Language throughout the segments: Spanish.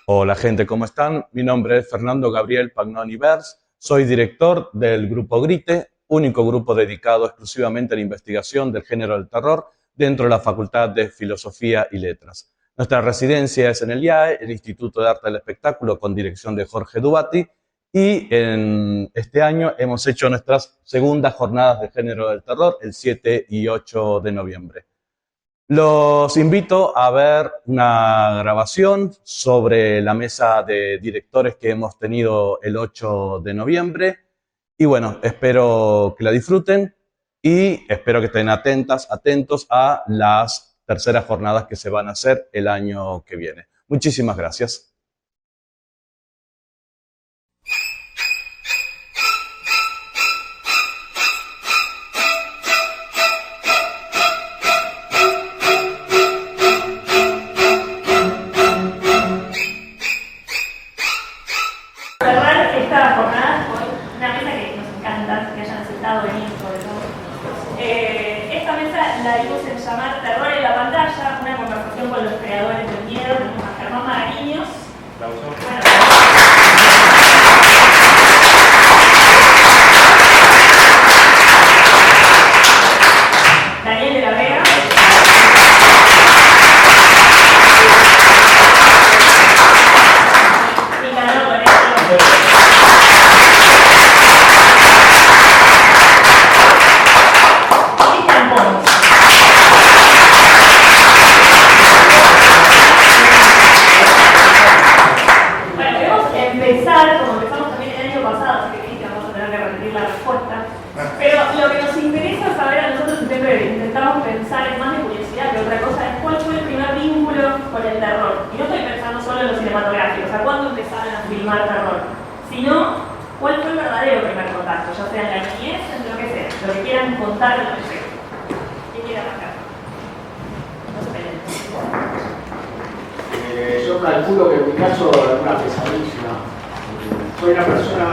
Hola gente, ¿cómo están? Mi nombre es Fernando Gabriel Pagnoni Vers, soy director del Grupo Grite, único grupo dedicado exclusivamente a la investigación del género del terror dentro de la Facultad de Filosofía y Letras. Nuestra residencia es en el IAE, el Instituto de Arte del Espectáculo, con dirección de Jorge Dubati, y en este año hemos hecho nuestras segundas jornadas de género del terror, el 7 y 8 de noviembre. Los invito a ver una grabación sobre la mesa de directores que hemos tenido el 8 de noviembre. Y bueno, espero que la disfruten y espero que estén atentos a las terceras jornadas que se van a hacer el año que viene. Muchísimas gracias. Cerrar esta jornada con una mesa que nos encanta, que hayan aceptado venir sobre todo. Esta mesa la dimos en llamar Terror en la pantalla, una conversación con los creadores del miedo. Tenemos a Germán Magariños. Daniel de la Vega. Y ganó con esto. Cristian Pons. Bueno, queremos empezar, como empezamos también el año pasado, así que Cristian, vamos a tener que repetir la respuesta. Pero lo que nos interesa saber a nosotros, y siempre intentamos pensar en más de curiosidad que otra cosa, es cuál fue el primer vínculo con el terror. Y no estoy pensando solo en lo cinematográfico, o sea, cuándo empezaron a filmar terror, sino cuál fue el verdadero primer contacto, ya sea en la niñez, en lo que sea, lo que quieran contar de lo que sea. ¿Qué quieran acá? No se peleen. Yo calculo que en mi caso es una pesadilla. Soy una persona,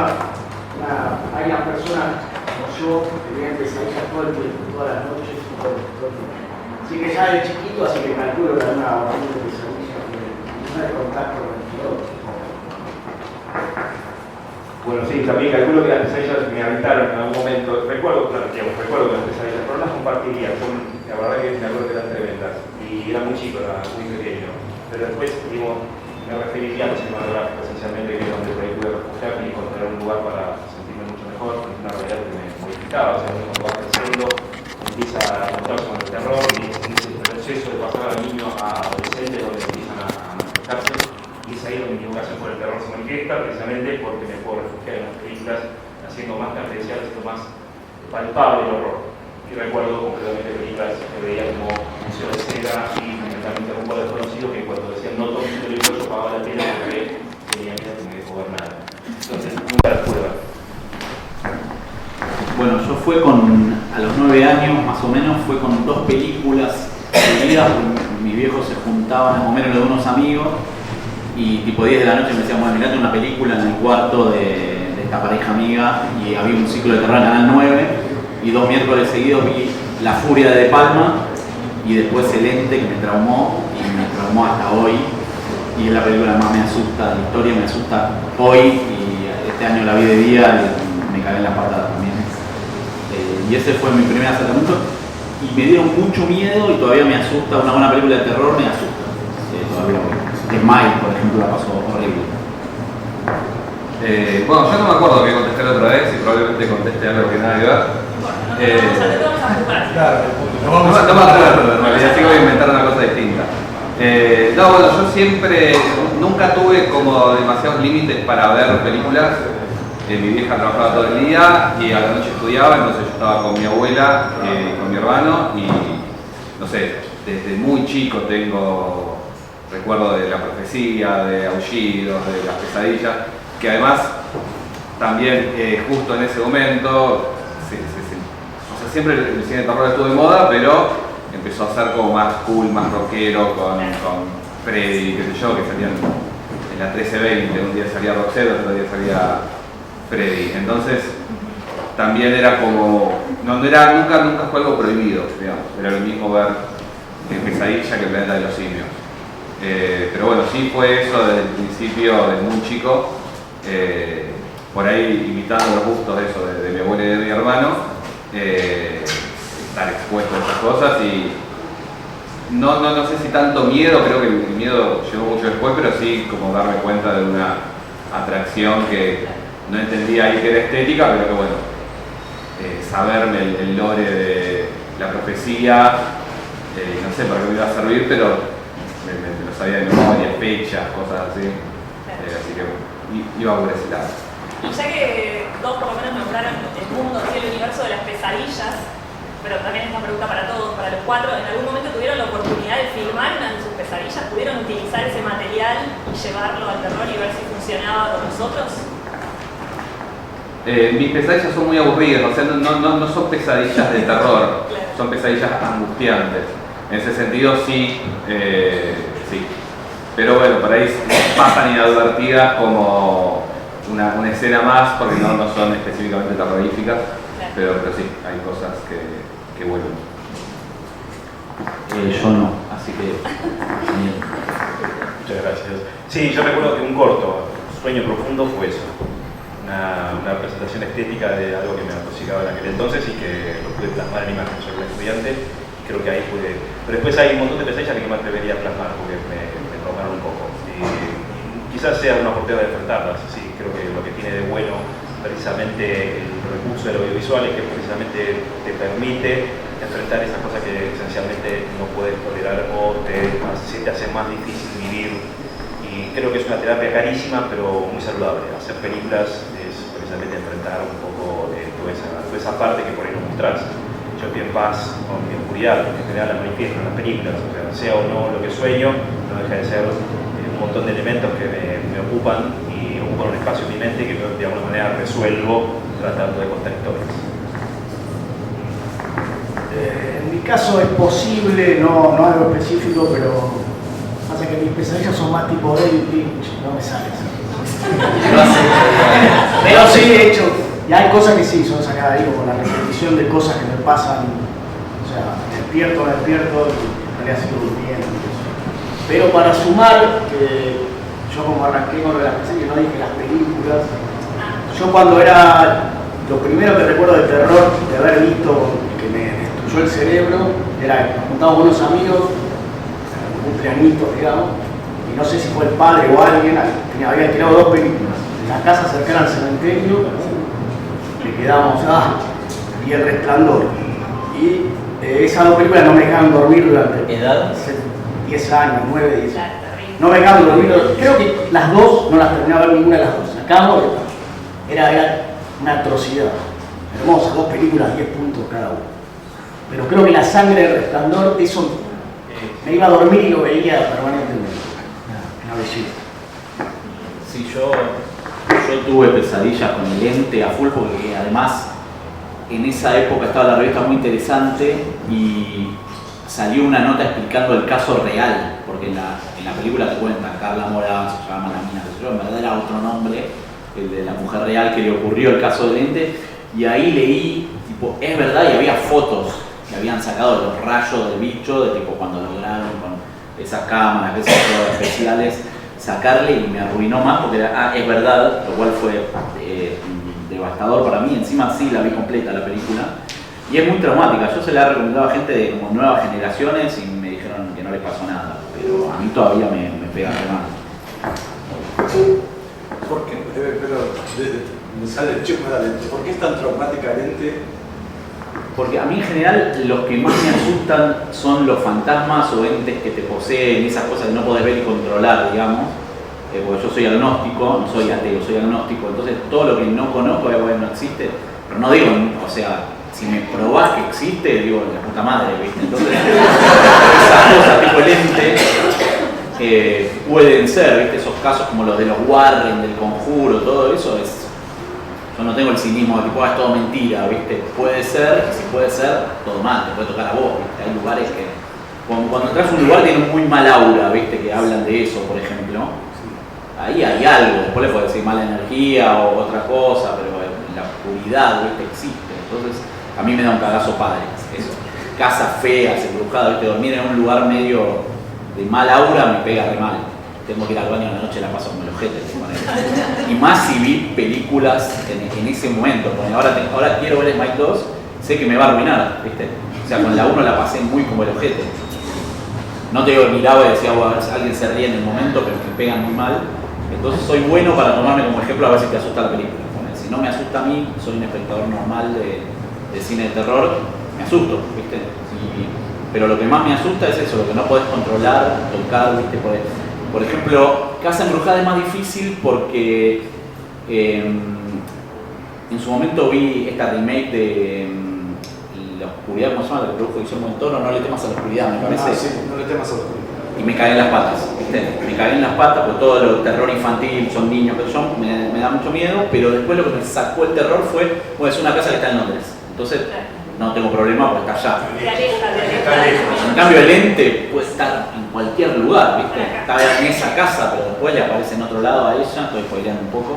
hay una persona como yo que tiene pesadillas todo el tiempo, todas las noches, todo el tiempo. Así que ya de chiquito, así que calculo que era una pesadilla, no hay contacto con el piloto. Bueno, sí, también calculo que las pesadillas me habitaron en algún momento. Recuerdo que las pesadillas, pero no las compartiría. La verdad que me acuerdo que eran tremendas. Y era muy chico, era muy pequeño. Pero después, digo, me referiría a los cinematográficos, esencialmente, que es donde por ahí pude refugiarme y encontrar un lugar para sentirme mucho mejor, con una realidad que me modificaba. O sea, uno cuando va creciendo, empieza a encontrarse con el terror y ese proceso de pasar al niño a adolescente, donde empiezan a manifestarse. Y es ahí donde mi vocación por el terror se manifiesta, precisamente porque me puedo refugiar en las películas, haciendo más tangencial, haciendo más palpable el horror. Y recuerdo concretamente películas que veía como Museo de Cera y fundamentalmente Rumbo Desconocido, que cuando decían no toques el libro yo pagaba la pena porque tenía miedo que me dejó ver nada. Entonces, nunca las pude ver. Bueno, yo fue a los 9 años más o menos, fue con 2 películas seguidas. Mis viejos se juntaban en el momento de unos amigos y tipo 10 de la noche me decían, bueno, mirate una película en el cuarto de esta pareja amiga, y había un ciclo de terror en Canal 9 y 2 miércoles seguidos vi La Furia de Palma y después El Ente, que me traumó y me traumó hasta hoy, y es la película más me asusta, la historia me asusta hoy, y este año la vi de día y me cagué en la patada también. Y ese fue mi primer acercamiento y me dieron mucho miedo y todavía me asusta. Una buena película de terror me asusta, todavía hoy. Smile, por ejemplo, la pasó horrible. Bueno, yo no me acuerdo que contesté la otra vez y probablemente conteste algo que nada que ver. Claro, no me acuerdo, en realidad sí que voy a inventar una cosa distinta. No, bueno, yo siempre, nunca tuve como demasiados límites para ver películas. Mi vieja trabajaba todo el día y a la noche estudiaba, entonces yo estaba con mi abuela, con mi hermano, y no sé, desde muy chico tengo recuerdo de La Profecía, de Aullidos, de Las Pesadillas, que además también justo en ese momento, o sea, siempre el cine de terror estuvo de moda, pero empezó a ser como más cool, más rockero, con Freddy, qué sé yo, que salían en la 1320, un día salía Roxette, otro día salía Freddy. Entonces también era como, nunca fue algo prohibido, digamos, era lo mismo ver Pesadilla que El Planeta de los Simios. Pero bueno, sí fue eso desde el principio, desde muy chico, por ahí imitando los gustos de eso, de mi abuela y de mi hermano, estar expuesto a esas cosas y no sé si tanto miedo, creo que el miedo llegó mucho después, pero sí como darme cuenta de una atracción que no entendía ahí que era estética, pero que bueno, saberme el lore de la profecía, no sé para qué me iba a servir, pero me lo sabía de memoria, fechas, cosas así, así que iba por ese lado. Y ya que dos por lo menos nombraron el mundo, el universo de las pesadillas, pero también es una pregunta para todos, para los cuatro, ¿en algún momento tuvieron la oportunidad de filmar una de sus pesadillas? ¿Pudieron utilizar ese material y llevarlo al terror y ver si funcionaba con nosotros? Mis pesadillas son muy aburridas, o sea, no son pesadillas de terror, Claro. son pesadillas angustiantes. En ese sentido sí, sí. Pero bueno, por ahí pasan inadvertidas como una escena más, porque no son específicamente terroríficas, Claro. pero sí, hay cosas que vuelven. Yo no, así que... Muchas gracias. Sí, yo recuerdo que un corto, Sueño Profundo, fue eso. Una presentación estética de algo que me atosigaba en aquel entonces y que lo pude plasmar en imagen. Soy un estudiante, creo que ahí pude... Pero después hay un montón de pesadillas que no me atrevería a plasmar porque me tocaron un poco. Y quizás sea una oportunidad de enfrentarlas. Sí, creo que lo que tiene de bueno precisamente el recurso del audiovisual es que precisamente te permite enfrentar esas cosas que esencialmente no puedes tolerar o se te hace más difícil vivir. Y creo que es una terapia carísima, pero muy saludable. Hacer películas es precisamente enfrentar un poco toda esa parte que por ahí no mostrás. Yo estoy en paz con mi oscuridad, que en general la manifiesto en las películas. O sea o no lo que sueño, no deja de ser un montón de elementos que me ocupan y ocupan un espacio en mi mente que de alguna manera resuelvo tratando de contar historias. En mi caso es posible, no algo específico, pero pasa que mis pesadillas son más tipo David Lynch, no me sale eso. Pero sí, de hecho, y hay cosas que sí son sacadas ahí, como la repetición de cosas que me pasan, o sea, despierto y en realidad sigo durmiendo. Pero para sumar, que yo como arranqué con lo de las pesadillas, no dije las películas, yo cuando era, lo primero que recuerdo de terror, de haber visto que me destruyó el cerebro, era que nos juntábamos con unos amigos, cumpleañitos, digamos, y no sé si fue el padre o alguien, había tirado dos películas, en la casa cercana al cementerio, le quedamos, y El Resplandor, y esas dos películas no me dejaban dormir durante ¿Edad? 10 años, 9, 10 Claro, años. terrible. No me dejaban dormir, creo que las dos no las terminé de ver ninguna de las dos, sacamos, era una atrocidad, hermosa, dos películas, 10 puntos cada una, pero creo que La Sangre del Resplandor, eso me iba a dormir y lo veía permanentemente. Una belleza. Sí, yo tuve pesadillas con el ente a full porque además en esa época estaba la revista Muy Interesante y salió una nota explicando el caso real, porque en la película te cuentan, Carla Morán se llama la mina, en verdad era otro nombre, el de la mujer real que le ocurrió el caso del ente, y ahí leí, tipo, es verdad, y había fotos que habían sacado de los rayos del bicho, de tipo cuando lograron con esas cámaras, esas cosas especiales, sacarle y me arruinó más porque era, es verdad, lo cual fue devastador para mí. Encima sí la vi completa la película y es muy traumática. Yo se la he recomendado a gente de como nuevas generaciones y me dijeron que no les pasó nada, pero a mí todavía me pega de mal. ¿Por qué? Me sale el chisme adentro. ¿Por qué es tan traumática el ente? Porque a mí en general los que más me asustan son los fantasmas o entes que te poseen, esas cosas que no podés ver y controlar, digamos. Porque yo soy agnóstico, no soy ateo, soy agnóstico, entonces todo lo que no conozco, bueno, no existe. Pero no digo, o sea, si me probás que existe, digo, la puta madre, ¿viste? Entonces, esas cosas tipo el ente pueden ser, ¿viste? Esos casos como los de los Warren, del Conjuro, todo eso es... Yo no tengo el cinismo de que es todo mentira, ¿viste? Puede ser, y si puede ser, todo mal, te puede tocar a vos, ¿viste? Hay lugares que... Cuando entras a un lugar tiene un muy mal aura, ¿viste? Que hablan de eso, por ejemplo. Ahí hay algo, después le puedes decir mala energía o otra cosa, pero la oscuridad, ¿viste? Existe. Entonces, a mí me da un cagazo padre, eso. Casas feas, embrujadas, ¿viste? Dormir en un lugar medio de mal aura me pega re mal. Tengo que ir al baño a la noche, la paso como el ojete. Y más si vi películas en ese momento. Porque ahora quiero ver Smite 2, sé que me va a arruinar, ¿viste? O sea, con la 1 la pasé muy como el ojete. No te digo, miraba y decía, bueno, alguien se ríe en el momento, pero me pegan muy mal. Entonces soy bueno para tomarme como ejemplo a ver si te asusta la película. Si no me asusta a mí, soy un espectador normal de cine de terror, me asusto, ¿viste? Pero lo que más me asusta es eso, lo que no podés controlar, tocar, ¿viste? Por ejemplo, Casa Embrujada es más difícil porque en su momento vi esta remake de La Oscuridad, ¿cómo se llama? La que produjo Guillermo del Toro, No le temas a la oscuridad, me parece. Sí, no le temas a la oscuridad. Y me caí en las patas, ¿viste? Me caí en las patas porque todo lo terror infantil, son niños que son, me da mucho miedo, pero después lo que me sacó el terror fue, bueno, es una casa que está en Londres, entonces no tengo problema porque está allá. En cambio el ente puede estar en cualquier lugar, ¿viste? Está en esa casa, pero después le aparece en otro lado a ella, estoy spoileando un poco.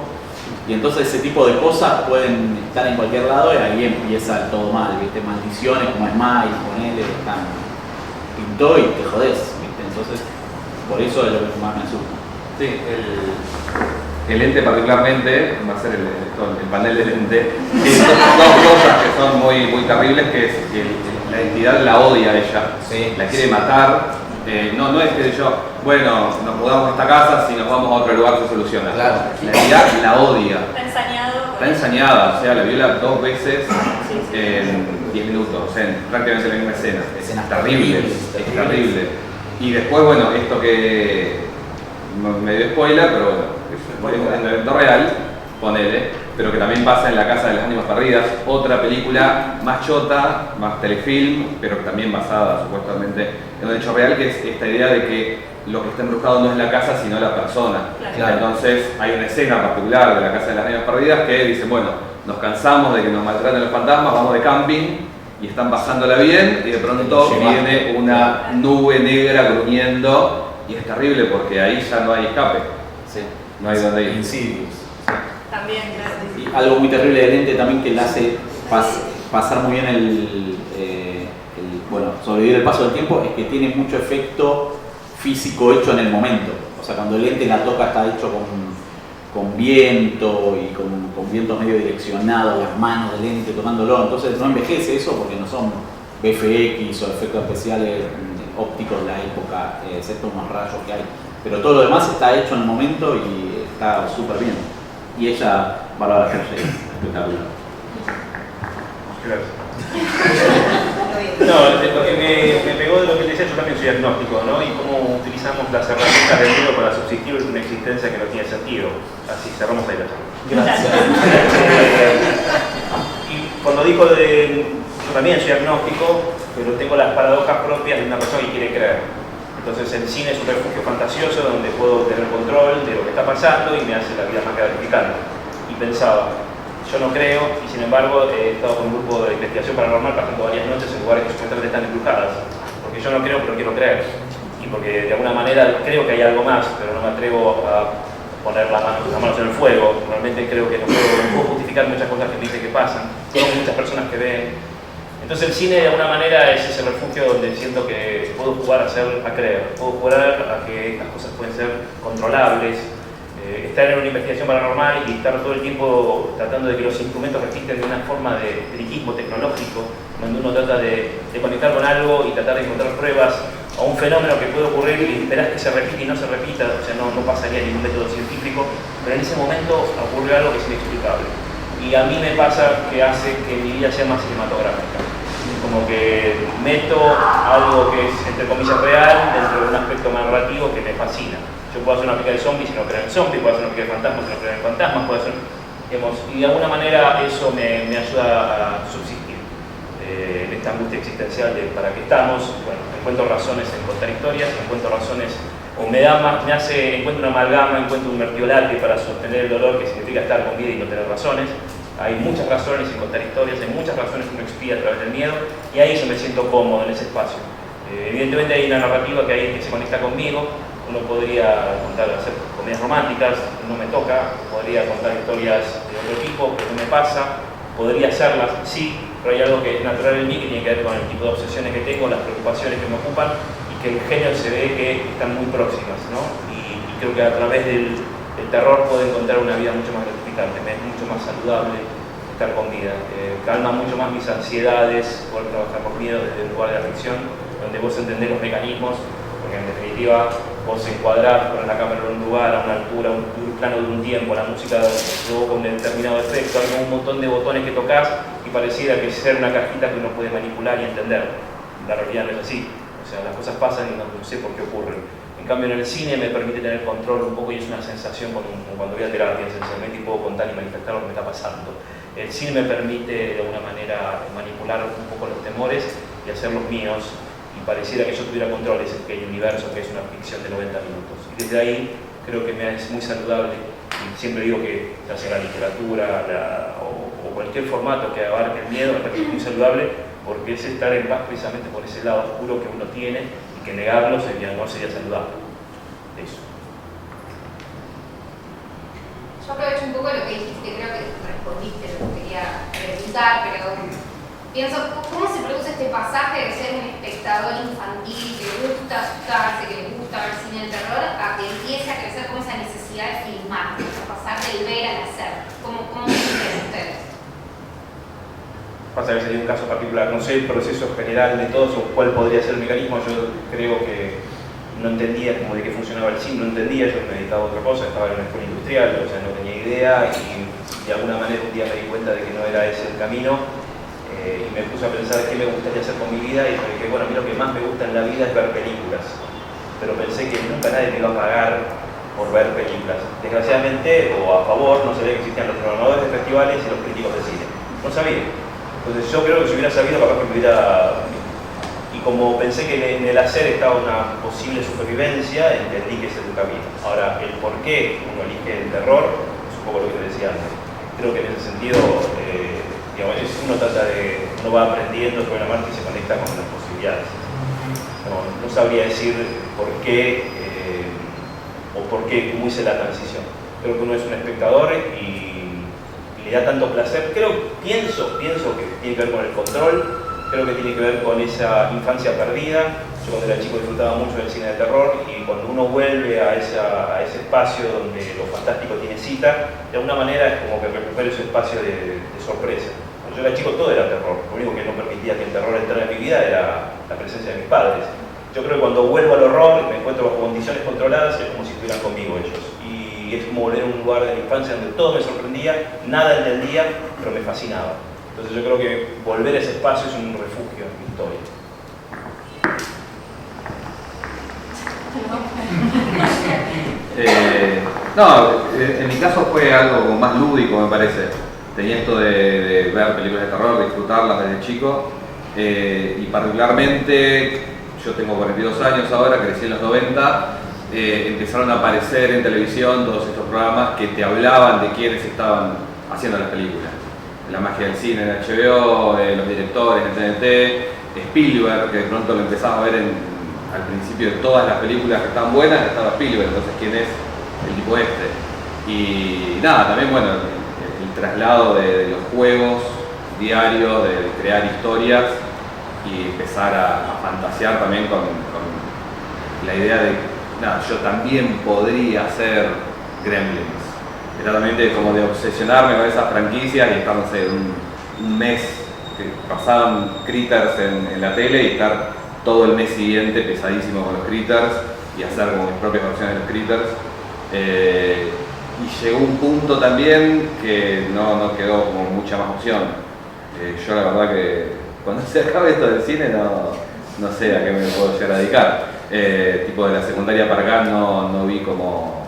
Y entonces ese tipo de cosas pueden estar en cualquier lado y ahí empieza todo mal, ¿viste? Maldiciones como Smile, ponele, están pintó y te jodés. Entonces, por eso es lo que más me asusta. Sí, el ente particularmente, va a ser el panel del ente, tiene dos cosas que son muy, muy terribles, que es que la entidad la odia a ella, sí, la quiere matar. No es que yo, bueno, nos mudamos a esta casa, si nos vamos a otro lugar se soluciona. Claro. La entidad la odia. Está ensañado. Está ensañada, o sea, la viola 2 veces en 10 minutos, o sea, en prácticamente la misma escena. Escenas terribles, es terrible. Y después, bueno, esto que me dio spoiler, pero bueno, es un evento real, ponele, pero que también pasa en La Casa de las Ánimas Perdidas, otra película más chota, más telefilm, pero que también basada supuestamente en un hecho real, que es esta idea de que lo que está embrujado no es la casa, sino la persona. Claro. Entonces hay una escena particular de La Casa de las Ánimas Perdidas que dice, bueno, nos cansamos de que nos maltraten los fantasmas, vamos de camping, y están pasándola bien y de pronto viene una nube negra gruñendo y es terrible porque ahí ya no hay escape, Sí. no hay donde ir. Insidious. También, claro. Y algo muy terrible del ente también que le hace pasar muy bien bueno, sobrevivir el paso del tiempo es que tiene mucho efecto físico hecho en el momento. O sea, cuando el ente la toca está hecho con viento y con viento medio direccionado, las manos del ente tocándolo, entonces no envejece eso porque no son VFX o efectos especiales ópticos de la época, excepto unos rayos que hay, pero todo lo demás está hecho en el momento y está súper bien. Y ella, Bárbara Hershey, espectacular. Gracias. No, lo que me pegó de lo que decía, yo también soy agnóstico, ¿no? Y cómo utilizamos las herramientas del miedo para subsistir una existencia que no tiene sentido. Así, cerramos ahí la charla. Gracias. Y cuando dijo yo también soy agnóstico, pero tengo las paradojas propias de una persona que quiere creer. Entonces el cine es un refugio fantasioso donde puedo tener control de lo que está pasando y me hace la vida más gratificante. Y pensaba, yo no creo, y sin embargo he estado con un grupo de investigación paranormal pasando varias noches en lugares que supuestamente están embrujadas. Porque yo no creo, pero quiero creer. Y porque de alguna manera creo que hay algo más, pero no me atrevo a poner las manos en el fuego. Realmente creo que no puedo justificar muchas cosas que me dicen que pasan. Conozco muchas personas que ven. Entonces el cine de alguna manera es ese refugio donde siento que puedo jugar a creer, puedo jugar a que estas cosas pueden ser controlables, estar en una investigación paranormal y estar todo el tiempo tratando de que los instrumentos resisten de una forma de dirigismo tecnológico, donde uno trata de conectar con algo y tratar de encontrar pruebas a un fenómeno que puede ocurrir y esperás que se repita y no se repita, o sea, no pasaría ningún método científico, pero en ese momento ocurre algo que es inexplicable. Y a mí me pasa que hace que mi vida sea más cinematográfica. Como que meto algo que es, entre comillas, real dentro de un aspecto más narrativo que me fascina. Yo puedo hacer una película de zombies y no creo en zombies, puedo hacer una película de fantasmas y no creo en fantasmas, puedo hacer, digamos, y de alguna manera eso me ayuda a subsistir en esta angustia existencial de para qué estamos. Bueno, encuentro razones en contar historias, encuentro razones, o encuentro una amalgama, encuentro un mertiolate para sostener el dolor que significa estar con vida y no tener razones. Hay muchas razones en contar historias, hay muchas razones que uno expía a través del miedo, y ahí yo me siento cómodo en ese espacio. Evidentemente hay una narrativa que se conecta conmigo. Uno podría hacer comedias románticas, no me toca, podría contar historias de otro tipo, que no me pasa, podría hacerlas, sí, pero hay algo que es natural en mí, que tiene que ver con el tipo de obsesiones que tengo, las preocupaciones que me ocupan, y que el género se ve que están muy próximas, ¿no? Y creo que a través del terror puedo encontrar una vida mucho más gratificante, me es mucho más saludable estar con vida, calma mucho más mis ansiedades, poder trabajar por miedo desde el lugar de la ficción, donde vos entendés los mecanismos, porque en definitiva vos encuadrás con la cámara en un lugar, a una altura, un plano de un tiempo, la música provoca un determinado efecto, hay un montón de botones que tocas y pareciera que ser una cajita que uno puede manipular y entender. La realidad no es así, o sea, las cosas pasan y no sé por qué ocurren. En cambio en el cine me permite tener control un poco y es una sensación como cuando voy a terapia esencialmente y puedo contar y manifestar lo que me está pasando. El cine me permite de alguna manera manipular un poco los temores y hacerlos míos y pareciera que yo tuviera control de ese pequeño universo que es una ficción de 90 minutos. Y desde ahí creo que me es muy saludable y siempre digo que ya sea la literatura o cualquier formato que abarque el miedo me parece muy saludable porque es estar en paz precisamente por ese lado oscuro que uno tiene y que negarlo no sería saludable. Eso. Yo aprovecho un poco lo que dijiste, creo que respondiste lo que quería preguntar, pero pienso, ¿cómo se produce este pasaje de ser un espectador infantil que le gusta asustarse, que le gusta ver cine de terror, a que empiece a crecer con esa necesidad de filmar, a pasar del ver al hacer? ¿Cómo se sienten ustedes? Pasa que sería un caso particular, no sé el proceso general de todos o cuál podría ser el mecanismo. Yo creo que no entendía como de qué funcionaba el cine, no entendía, yo me dedicaba a otra cosa, estaba en una escuela industrial, o sea, no tenía idea y de alguna manera un día me di cuenta de que no era ese el camino y me puse a pensar qué me gustaría hacer con mi vida y dije, bueno, a mí lo que más me gusta en la vida es ver películas, pero pensé que nunca nadie me iba a pagar por ver películas. Desgraciadamente, o a favor, no sabía que existían los programadores de festivales y los críticos de cine, no sabía. Entonces yo creo que si hubiera sabido, capaz que me hubiera... Y como pensé que en el hacer estaba una posible supervivencia, entendí que ese es el camino. Ahora, el por qué uno elige el terror es un poco lo que te decía antes. Creo que en ese sentido, digamos, uno va aprendiendo sobre la marcha y se conecta con las posibilidades. No sabría decir por qué o por qué, cómo hice la transición. Creo que uno es un espectador y le da tanto placer. Pienso que tiene que ver con el control. Creo que tiene que ver con esa infancia perdida. Yo cuando era chico disfrutaba mucho del cine de terror y cuando uno vuelve a ese espacio donde lo fantástico tiene cita, de alguna manera es como que recupero ese espacio de sorpresa. Cuando yo era chico todo era terror, lo único que no permitía que el terror entrara en mi vida era la presencia de mis padres. Yo creo que cuando vuelvo al horror y me encuentro bajo condiciones controladas es como si estuvieran conmigo ellos. Y es como volver a un lugar de la infancia donde todo me sorprendía, nada entendía, pero me fascinaba. Entonces yo creo que volver a ese espacio es un refugio en mi historia. En mi caso fue algo más lúdico, me parece. Tenía esto de ver películas de terror, de disfrutarlas desde chico. Y particularmente, yo tengo 42 años ahora, crecí en los 90, empezaron a aparecer en televisión todos estos programas que te hablaban de quiénes estaban haciendo las películas. La magia del cine en HBO, los directores en TNT, Spielberg, que de pronto lo empezaba a ver al principio de todas las películas que estaban buenas, estaba Spielberg, entonces quién es el tipo este. Y nada, también bueno, el traslado de los juegos diarios, de crear historias y empezar a fantasear también con la idea de, nada, yo también podría ser Gremlins. Era también como de obsesionarme con esas franquicias y estar, no sé, un mes que pasaban Critters en la tele y estar todo el mes siguiente pesadísimo con los Critters y hacer como mis propias versiones de los Critters. Y llegó un punto también que no quedó como mucha más opción. Yo la verdad que cuando se acabe esto del cine no sé a qué me puedo llegar a dedicar. Tipo de la secundaria para acá no vi como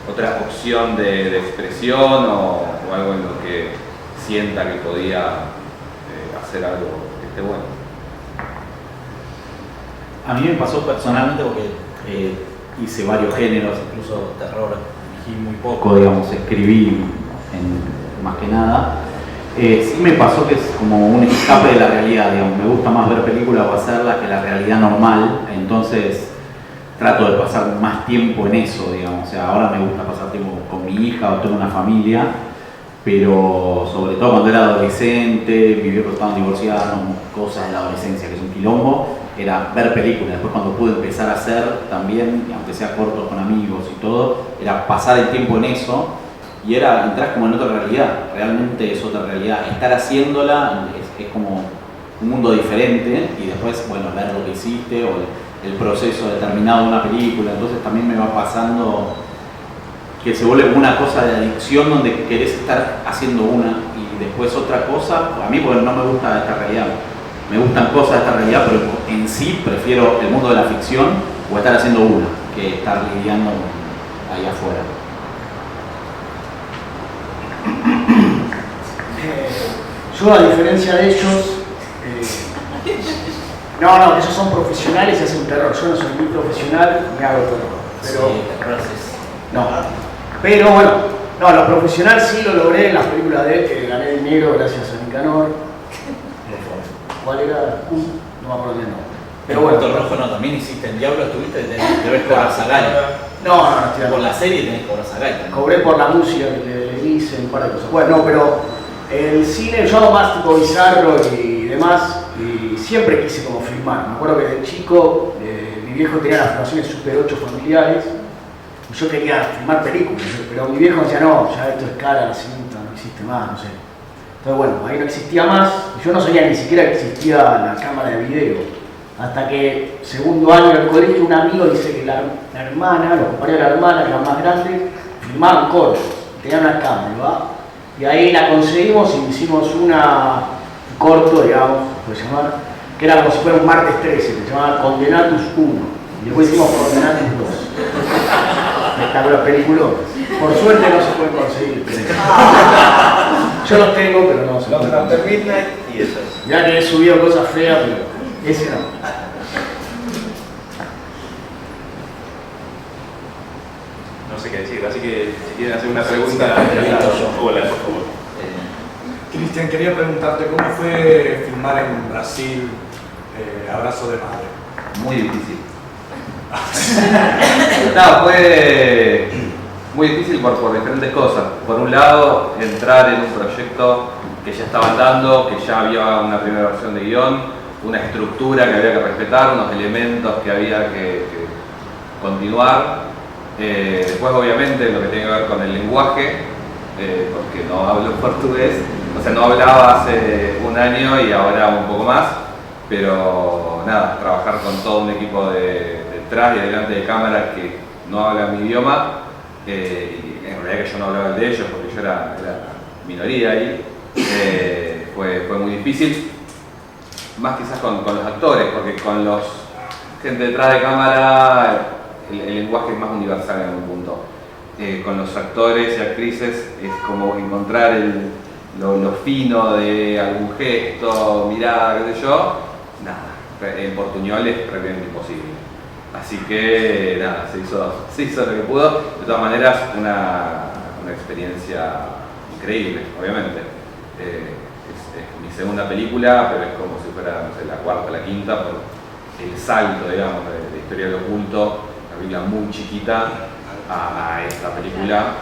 otra opción de expresión o algo en lo que sienta que podía hacer algo que esté bueno. A mí me pasó personalmente porque hice varios géneros, incluso terror, elegí muy poco, digamos, escribí más que nada. Sí me pasó que es como un escape de la realidad, digamos, me gusta más ver películas o hacerlas que la realidad normal, entonces trato de pasar más tiempo en eso, digamos, o sea, ahora me gusta pasar tiempo con mi hija o tengo una familia, pero sobre todo cuando era adolescente, mis viejos estaban divorciados, cosas de la adolescencia que es un quilombo, era ver películas. Después cuando pude empezar a hacer también, aunque sea cortos con amigos y todo, era pasar el tiempo en eso y entras como en otra realidad, realmente es otra realidad. Estar haciéndola es como un mundo diferente y después, bueno, ver lo que hiciste o el proceso determinado de una película. Entonces también me va pasando que se vuelve una cosa de adicción donde querés estar haciendo una y después otra cosa. A mí porque no me gusta esta realidad, me gustan cosas de esta realidad, pero en sí prefiero el mundo de la ficción o estar haciendo una que estar lidiando ahí afuera. Yo, a diferencia de ellos, no, ellos son profesionales y hacen terror. Yo no soy muy profesional ni hago terror. Pero, sí, terror es... no. Pero bueno, no, lo profesional sí lo logré en las películas de él, que gané dinero gracias a Nicanor. ¿Cuál era? No me acuerdo bien. Pero bueno, Puerto Rojo no, también hiciste el Diablo, estuviste, debes cobrar Sagay. No, estoy por la serie tenés que cobrar Sagay. Cobré por la música que le hice, un par de cosas. Bueno, no, pero el cine, yo hago más tipo bizarro y demás, y siempre quise como filmar. Me acuerdo que de chico mi viejo tenía las filmaciones Super 8 familiares, y yo quería filmar películas, pero mi viejo decía, no, ya esto es cara, la cinta, no existe más, no sé. Entonces bueno, ahí no existía más, y yo no sabía ni siquiera que existía la cámara de video. Hasta que, segundo año del colegio, un amigo dice que la hermana, los compañeros de la hermana, que eran más grandes, filmaban cortos, tenían una cámara, ¿va? Y ahí la conseguimos y hicimos un corto, digamos, se puede llamar, que era como si fuera un martes 13, que se llamaba Condenatus 1. Y después hicimos Condenatus 2. Espectacular, película. Por suerte no se pueden conseguir. Yo los tengo, pero no se pueden. After Midnight y eso. Ya que he subido cosas feas, pero ese no. No sé qué decir, así que si quieren hacer una pregunta, hola, por favor. Cristian, quería preguntarte cómo fue filmar en Brasil Abrazo de Madre. Muy difícil. No, fue muy difícil por diferentes cosas. Por un lado, entrar en un proyecto que ya estaba andando, que ya había una primera versión de guión, una estructura que había que respetar, unos elementos que había que continuar. Después, obviamente, lo que tiene que ver con el lenguaje, porque no hablo portugués, o sea, no hablaba hace un año y ahora un poco más, pero nada, trabajar con todo un equipo detrás y delante de cámara que no habla mi idioma, y en realidad que yo no hablaba el de ellos porque yo era minoría ahí, fue muy difícil, más quizás con los actores, porque con los gente detrás de cámara el lenguaje es más universal en algún punto. Con los actores y actrices es como encontrar lo fino de algún gesto, mirada, qué sé yo, nada, en portuñol es prácticamente imposible. Así que nada, se hizo lo que pudo. De todas maneras, una experiencia increíble, obviamente. Es mi segunda película, pero es como si fuera, no sé, la cuarta o la quinta, por el salto, digamos, de Historia del Oculto, una película muy chiquita, a esta película.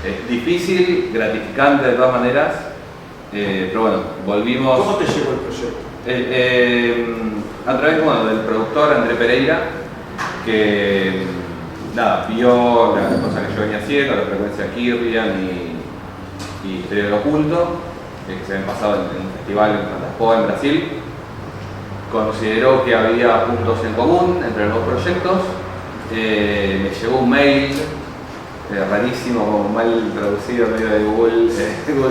Es difícil, gratificante de todas maneras, pero bueno, volvimos. ¿Cómo te llegó el proyecto? A través del productor André Pereira, que vio las cosas que yo venía haciendo, la frecuencia Kirlian y Historia del Oculto, que se habían pasado en un festival en Fantaspoa en Brasil. Consideró que había puntos en común entre los dos proyectos. Me llegó un mail rarísimo, como mal traducido medio de Google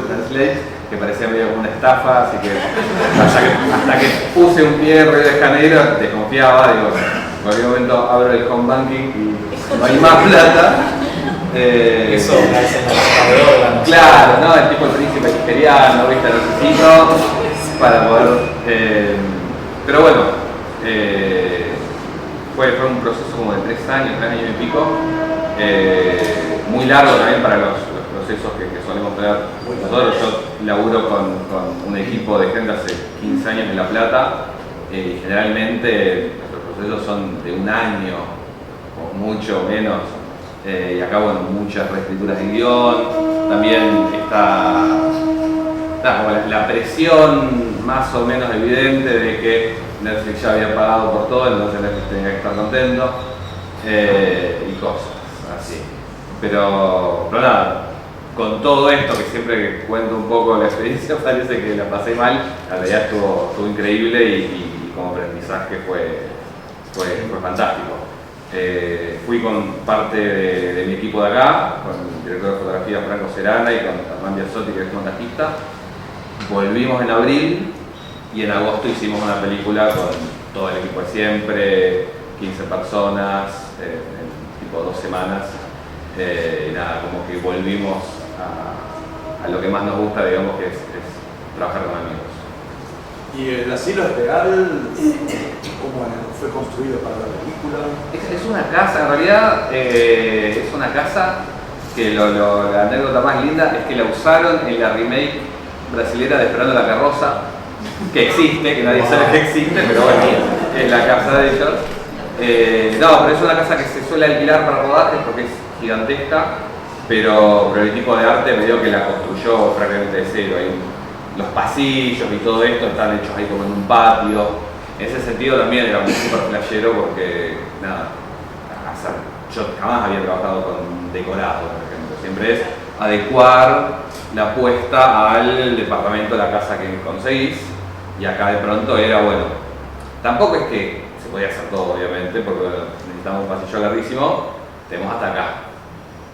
Translate, que parecía medio como una estafa, así que hasta que puse un pie en Río de Janeiro desconfiaba, digo, en cualquier momento abro el home banking y no hay más plata. Eso es en la claro, ¿no? El tipo el príncipe nigeriano, ¿viste? Lo necesito para poder. Pero bueno, fue un proceso como de 3 años y pico, muy largo también para los procesos que solemos tener nosotros. Yo laburo con un equipo de gente hace 15 años en La Plata, y generalmente nuestros procesos son de 1 año o mucho menos, y acá muchas reescrituras de guión. También está como la presión más o menos evidente de que Netflix ya había pagado por todo, entonces Netflix tenía que estar contento y cosas así. Pero nada, con todo esto, que siempre que cuento un poco la experiencia parece que la pasé mal, la realidad estuvo increíble y como aprendizaje fue fantástico. Fui con parte de mi equipo de acá, con el director de fotografía Franco Serana y con Hernán Biasotti, que es montajista. Volvimos en abril y en agosto hicimos una película con todo el equipo de siempre, 15 personas, en tipo 2 semanas. Y nada, como que volvimos a lo que más nos gusta, digamos, que es trabajar con amigos. ¿Y el asilo es real? ¿Cómo fue construido para la película? Es una casa, en realidad es una casa que la anécdota más linda es que la usaron en la remake brasilera de Esperando la Carroza, que existe, que nadie sabe que existe, pero bueno, es la casa de ellos. No, pero es una casa que se suele alquilar para rodajes porque es gigantesca, pero el equipo de arte medio que la construyó prácticamente de cero. Los pasillos y todo esto están hechos ahí como en un patio. En ese sentido también era muy súper flashero porque, nada, yo jamás había trabajado con decorado, por ejemplo. Siempre es adecuar la apuesta al departamento de la casa que conseguís, y acá de pronto era, bueno, tampoco es que se podía hacer todo, obviamente, porque necesitamos un pasillo larguísimo, tenemos hasta acá.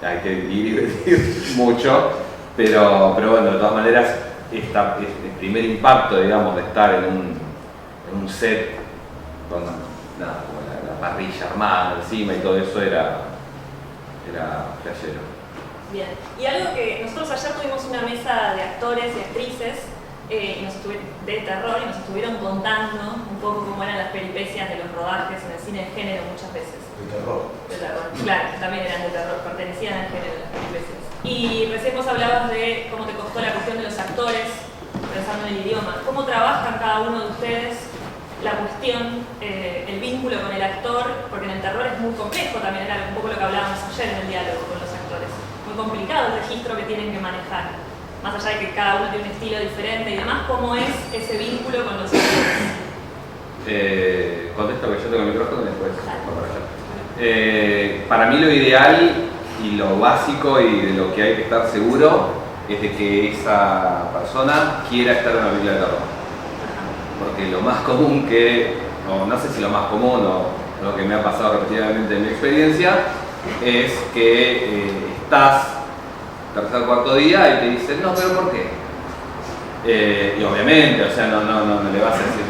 Hay que ir y venir mucho, pero bueno, de todas maneras, el primer impacto, digamos, de estar en un set con nada, como la parrilla armada encima y todo eso era flashero. Bien, y algo que nosotros ayer tuvimos una mesa de actores y actrices de terror y nos estuvieron contando un poco cómo eran las peripecias de los rodajes en el cine de género muchas veces. De terror. De terror, claro, también eran de terror, pertenecían al género las peripecias. Y recién vos hablabas de cómo te costó la cuestión de los actores, pensando en el idioma. ¿Cómo trabajan cada uno de ustedes la cuestión, el vínculo con el actor? Porque en el terror es muy complejo también, era un poco lo que hablábamos ayer en el diálogo con los actores. Muy complicado el registro que tienen que manejar. Más allá de que cada uno tiene un estilo diferente y demás, ¿cómo es ese vínculo con los actores? Contesto que yo tengo el micrófono y después para mí lo ideal y lo básico y de lo que hay que estar seguro es de que esa persona quiera estar en una película de terror. Porque lo más común no sé si lo más común o lo que me ha pasado repetidamente en mi experiencia, es que estás tercer o cuarto día y te dicen, no, pero ¿por qué? Y obviamente, o sea, no le vas a decir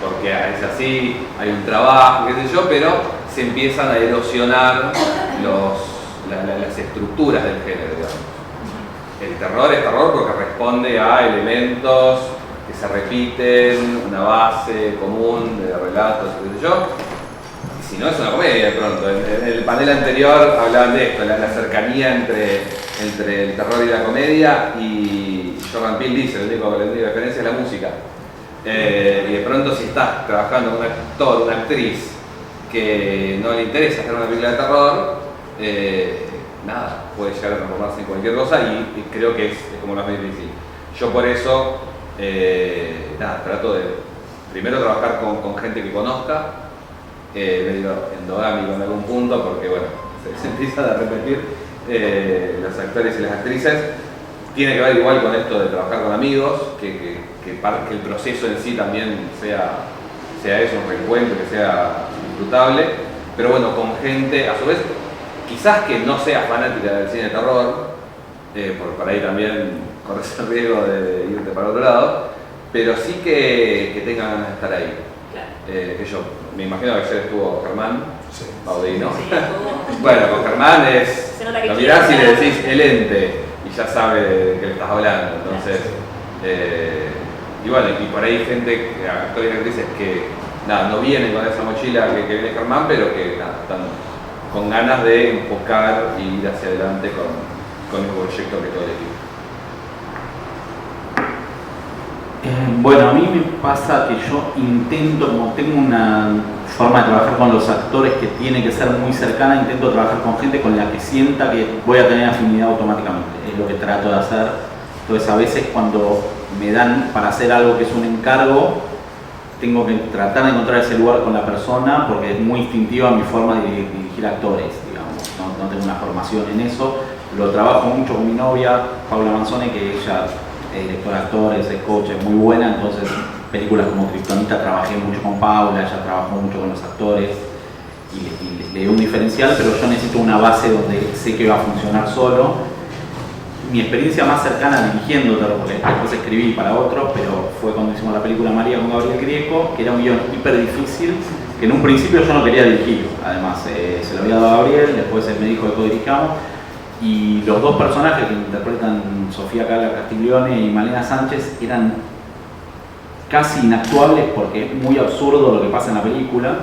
porque es así, hay un trabajo, qué sé yo, pero se empiezan a erosionar las estructuras del género, digamos. El terror es terror porque responde a elementos que se repiten, una base común de relatos, qué sé yo. Y si no, es una comedia de pronto. En el panel anterior hablaban de esto, la cercanía entre el terror y la comedia, y Jordan Peele dice, la única diferencia es la música. Y de pronto si estás trabajando con un actor, una actriz que no le interesa hacer una película de terror, nada, puede llegar a transformarse en cualquier cosa, y creo que es como lo más difícil. Yo por eso, nada, trato de primero trabajar con gente que conozca, medio endogámico en algún punto, porque bueno, se empiezan a repetir los actores y las actrices. Tiene que ver igual con esto de trabajar con amigos, que el proceso en sí también sea eso, un reencuentro, que sea disfrutable, pero bueno, con gente, a su vez, quizás que no sea fanática del cine de terror, porque por ahí también corres el riesgo de irte para otro lado, pero sí que tengan ganas de estar ahí. Claro. Que yo me imagino que ayer estuvo Germán, sí. Baudino. Sí, bueno, con Germán lo mirás y le decís el ente, y ya sabe de qué le estás hablando, entonces, y bueno, y por ahí gente, actores y actrices que nada, no vienen con esa mochila que viene Germán, pero que nada, están con ganas de enfocar y ir hacia adelante con el proyecto que todo el equipo. Bueno, a mí me pasa que yo intento, como tengo una forma de trabajar con los actores que tiene que ser muy cercana, intento trabajar con gente con la que sienta que voy a tener afinidad automáticamente, es lo que trato de hacer. Entonces a veces cuando me dan para hacer algo que es un encargo, tengo que tratar de encontrar ese lugar con la persona porque es muy instintiva mi forma de dirigir actores, digamos. No tengo una formación en eso. Lo trabajo mucho con mi novia, Paula Manzone, que ella es directora de actores, es coach, es muy buena, entonces películas como Kryptonita trabajé mucho con Paula, ella trabajó mucho con los actores y le dio un diferencial, pero yo necesito una base donde sé que va a funcionar solo. Mi experiencia más cercana dirigiendo, porque después escribí para otros, pero fue cuando hicimos la película María con Gabriel Grieco, que era un guión hiper difícil, que en un principio yo no quería dirigir, además se lo había dado a Gabriel, después él me dijo que codirigamos, y los dos personajes que interpretan Sofía Cala Castiglione y Malena Sánchez eran casi inactuables porque es muy absurdo lo que pasa en la película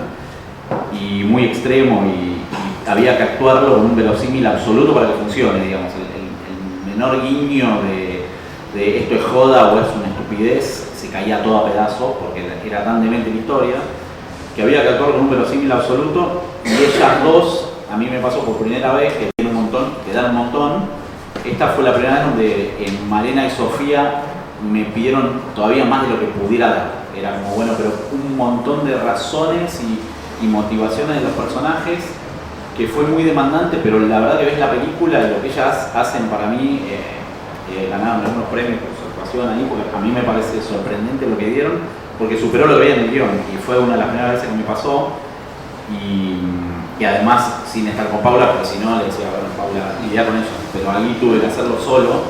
y muy extremo y había que actuarlo con un verosímil absoluto para que funcione, digamos. El menor guiño de esto es joda o es una estupidez se caía todo a pedazos porque era tan demente la historia que había que actuar con un verosímil absoluto y ellas dos, a mí me pasó por primera vez que tienen un montón, que dan un montón. Esta fue la primera vez donde Malena y Sofía me pidieron todavía más de lo que pudiera dar. Era como, bueno, pero un montón de razones y motivaciones de los personajes que fue muy demandante, pero la verdad que ves la película y lo que ellas hacen para mí, ganaron algunos premios por su actuación ahí, porque a mí me parece sorprendente lo que dieron, porque superó lo que veía en el guión y fue una de las primeras veces que me pasó y además sin estar con Paula, porque si no le decía, bueno, Paula, lidia con eso, pero ahí tuve que hacerlo solo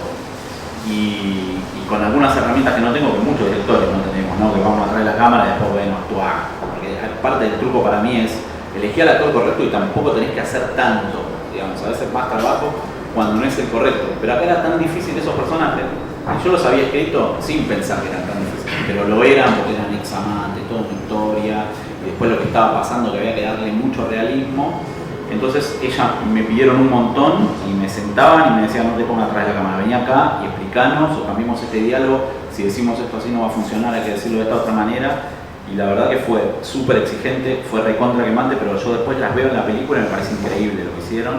y con algunas herramientas que no tengo, que muchos directores no tenemos, ¿no? Que vamos a traer la cámara y después, bueno, actuar, porque parte del truco para mí es elegir al actor correcto y tampoco tenés que hacer tanto, digamos, a veces más trabajo cuando no es el correcto, pero acá era tan difícil esos personajes, y yo los había escrito sin pensar que eran tan difíciles, pero lo eran porque eran examantes, toda una historia, y después lo que estaba pasando que había que darle mucho realismo. Entonces ellas me pidieron un montón y me sentaban y me decían no te pongas atrás de la cámara, vení acá y explicanos o cambiemos este diálogo, si decimos esto así no va a funcionar, hay que decirlo de esta otra manera. Y la verdad que fue súper exigente, fue recontra quemante, pero yo después las veo en la película y me parece increíble lo que hicieron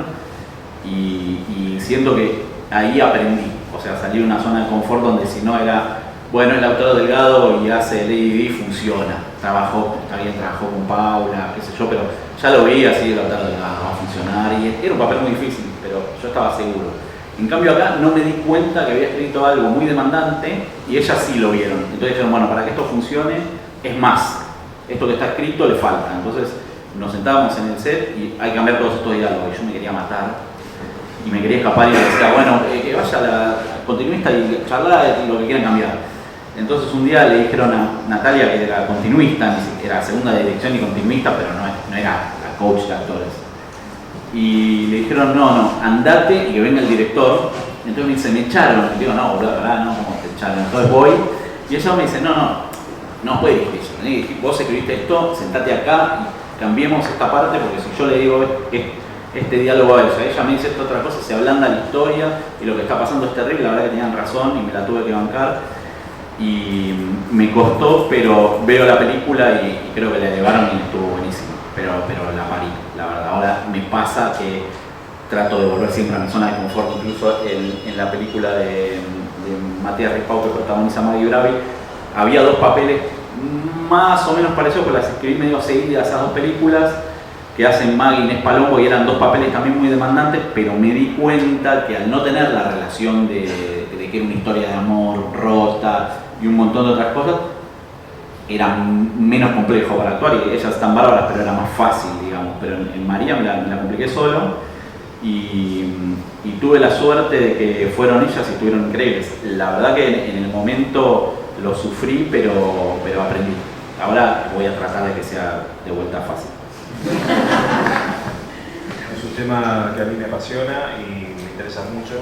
y siento que ahí aprendí, o sea, salí de una zona de confort donde si no era, bueno, el autor Delgado y hace Lady Di, funciona, trabajó con Paula, qué sé yo, pero ya lo veía así, el autor Delgado va a funcionar y era un papel muy difícil, pero yo estaba seguro. En cambio acá no me di cuenta que había escrito algo muy demandante y ellas sí lo vieron, entonces dijeron, bueno, para que esto funcione, es más, esto que está escrito le falta. Entonces nos sentábamos en el set y hay que cambiar todos estos diálogos. Y yo me quería matar y me quería escapar y me decía, bueno, que vaya la continuista y charlar lo que quieran cambiar. Entonces un día le dijeron a Natalia, que era continuista, era segunda de dirección y continuista, pero no era la coach de actores. Y le dijeron, no, andate y que venga el director. Entonces me dice, me echaron. Y digo, no, boludo, no, como te echaron. Entonces voy y ella me dice, no puede dirigir eso. Vos escribiste esto, sentate acá y cambiemos esta parte, porque si yo le digo este diálogo a ella me dice esta otra cosa, se ablanda la historia y lo que está pasando es terrible, la verdad que tenían razón y me la tuve que bancar. Y me costó, pero veo la película y creo que la elevaron y estuvo buenísimo. Pero la parí, la verdad. Ahora me pasa que trato de volver siempre a mi zona de confort, incluso en la película de Matías Rispau que protagoniza Maggie Bravi. Había dos papeles más o menos parecidos, porque las escribí medio seguidas esas dos películas que hacen Maggie y Inés Palombo y eran dos papeles también muy demandantes, pero me di cuenta que al no tener la relación de que era una historia de amor rota y un montón de otras cosas, era menos complejo para actuar y ellas están bárbaras, pero era más fácil, digamos. Pero en María me la compliqué solo y tuve la suerte de que fueron ellas y estuvieron increíbles. La verdad que en el momento lo sufrí, pero aprendí. Ahora voy a tratar de que sea de vuelta fácil. Es un tema que a mí me apasiona y me interesa mucho.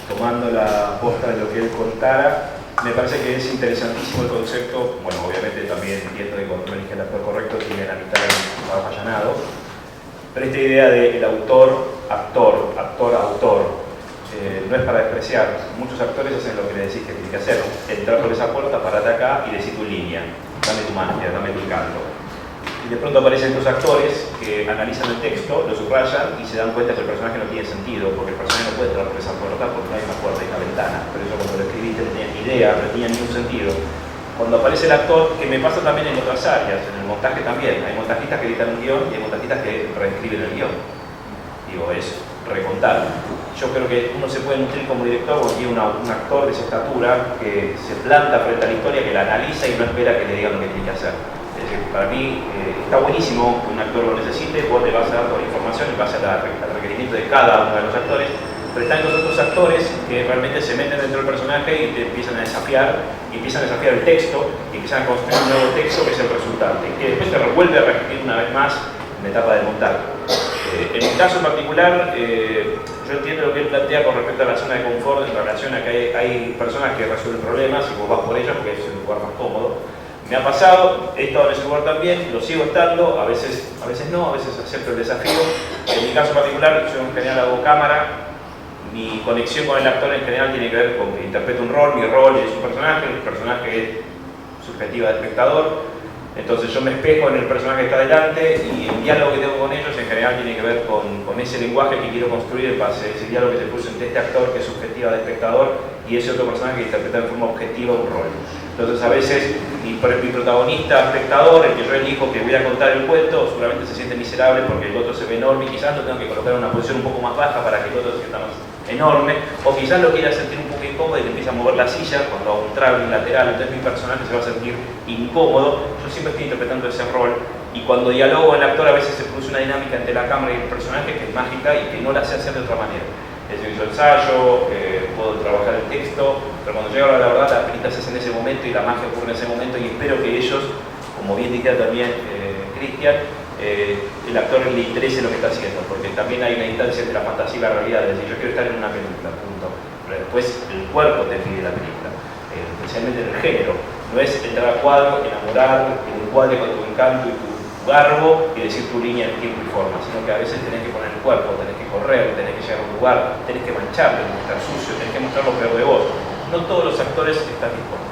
Tomando la posta de lo que él contara, me parece que es interesantísimo el concepto. Bueno, obviamente también entiendo que cuando eligen el actor correcto tiene la mitad del trabajo allanado, pero esta idea del autor, no es para despreciar. Muchos actores hacen lo que le decís que tiene que hacer, entrar por esa puerta, parate acá y decir tu línea, dame tu magia, dame tu canto. y de pronto aparecen dos actores que analizan el texto, lo subrayan y se dan cuenta que el personaje no tiene sentido, porque el personaje no puede entrar por esa puerta porque no hay una puerta y una ventana. Pero eso cuando lo escribiste no tenía ni idea, no tenía ningún sentido. Cuando aparece el actor, que me pasa también en otras áreas, en el montaje también, hay montajistas que editan un guión y hay montajistas que reescriben el guión. Digo, es recontar. Yo creo que uno se puede nutrir como director porque tiene un actor de esa estatura que se planta frente a la historia, que la analiza y no espera que le digan lo que tiene que hacer. Es decir, para mí está buenísimo que un actor lo necesite, vos le vas a dar toda la información en base al requerimiento de cada uno de los actores, pero están los otros actores que realmente se meten dentro del personaje y te empiezan a desafiar, el texto, y empiezan a construir un nuevo texto que es el resultante, que después te vuelve a repetir una vez más en la etapa del montaje. En mi caso en particular, yo entiendo lo que él plantea con respecto a la zona de confort en relación a que hay personas que resuelven problemas y vos vas por ellas porque es el lugar más cómodo. Me ha pasado, he estado en ese lugar también, lo sigo estando, a veces no, a veces acepto el desafío. En mi caso particular, yo en general hago cámara, mi conexión con el actor en general tiene que ver con que interpreto un rol, mi rol es un personaje, el personaje es subjetiva del espectador. Entonces yo me espejo en el personaje que está delante y el diálogo que tengo con ellos en general tiene que ver con ese lenguaje que quiero construir en base a ese diálogo que se puso entre este actor que es subjetiva del espectador y ese otro personaje que interpreta de forma objetiva un rol. Entonces a veces mi protagonista, espectador, el que yo elijo que voy a contar el cuento, seguramente se siente miserable porque el otro se ve enorme y quizás lo tengo que colocar en una posición un poco más baja para que el otro se sienta más enorme, o quizás lo quiera sentir un poco incómodo y le empieza a mover la silla cuando hago un traveling lateral, entonces mi personaje se va a sentir incómodo. Yo siempre estoy interpretando ese rol y cuando dialogo con el actor a veces se produce una dinámica entre la cámara y el personaje que es mágica y que no la sé hacer de otra manera. Es decir, yo ensayo, puedo trabajar el texto, pero cuando llega la verdad la película se hace en ese momento y la magia ocurre en ese momento y espero que ellos, como bien dijera también Cristian, el actor le interese lo que está haciendo, porque también hay una instancia entre la fantasía y la realidad, es decir, yo quiero estar en una película, punto. Pero después el cuerpo te pide la película, especialmente en el género. No es entrar al cuadro, enamorar, que un cuadro con tu encanto y tu garbo y decir tu línea en tiempo y forma, sino que a veces tenés que poner el cuerpo, tenés que correr, tenés que llegar a un lugar, tenés que mancharte, tenés que estar sucio, tenés que mostrar lo peor de vos. No todos los actores están dispuestos.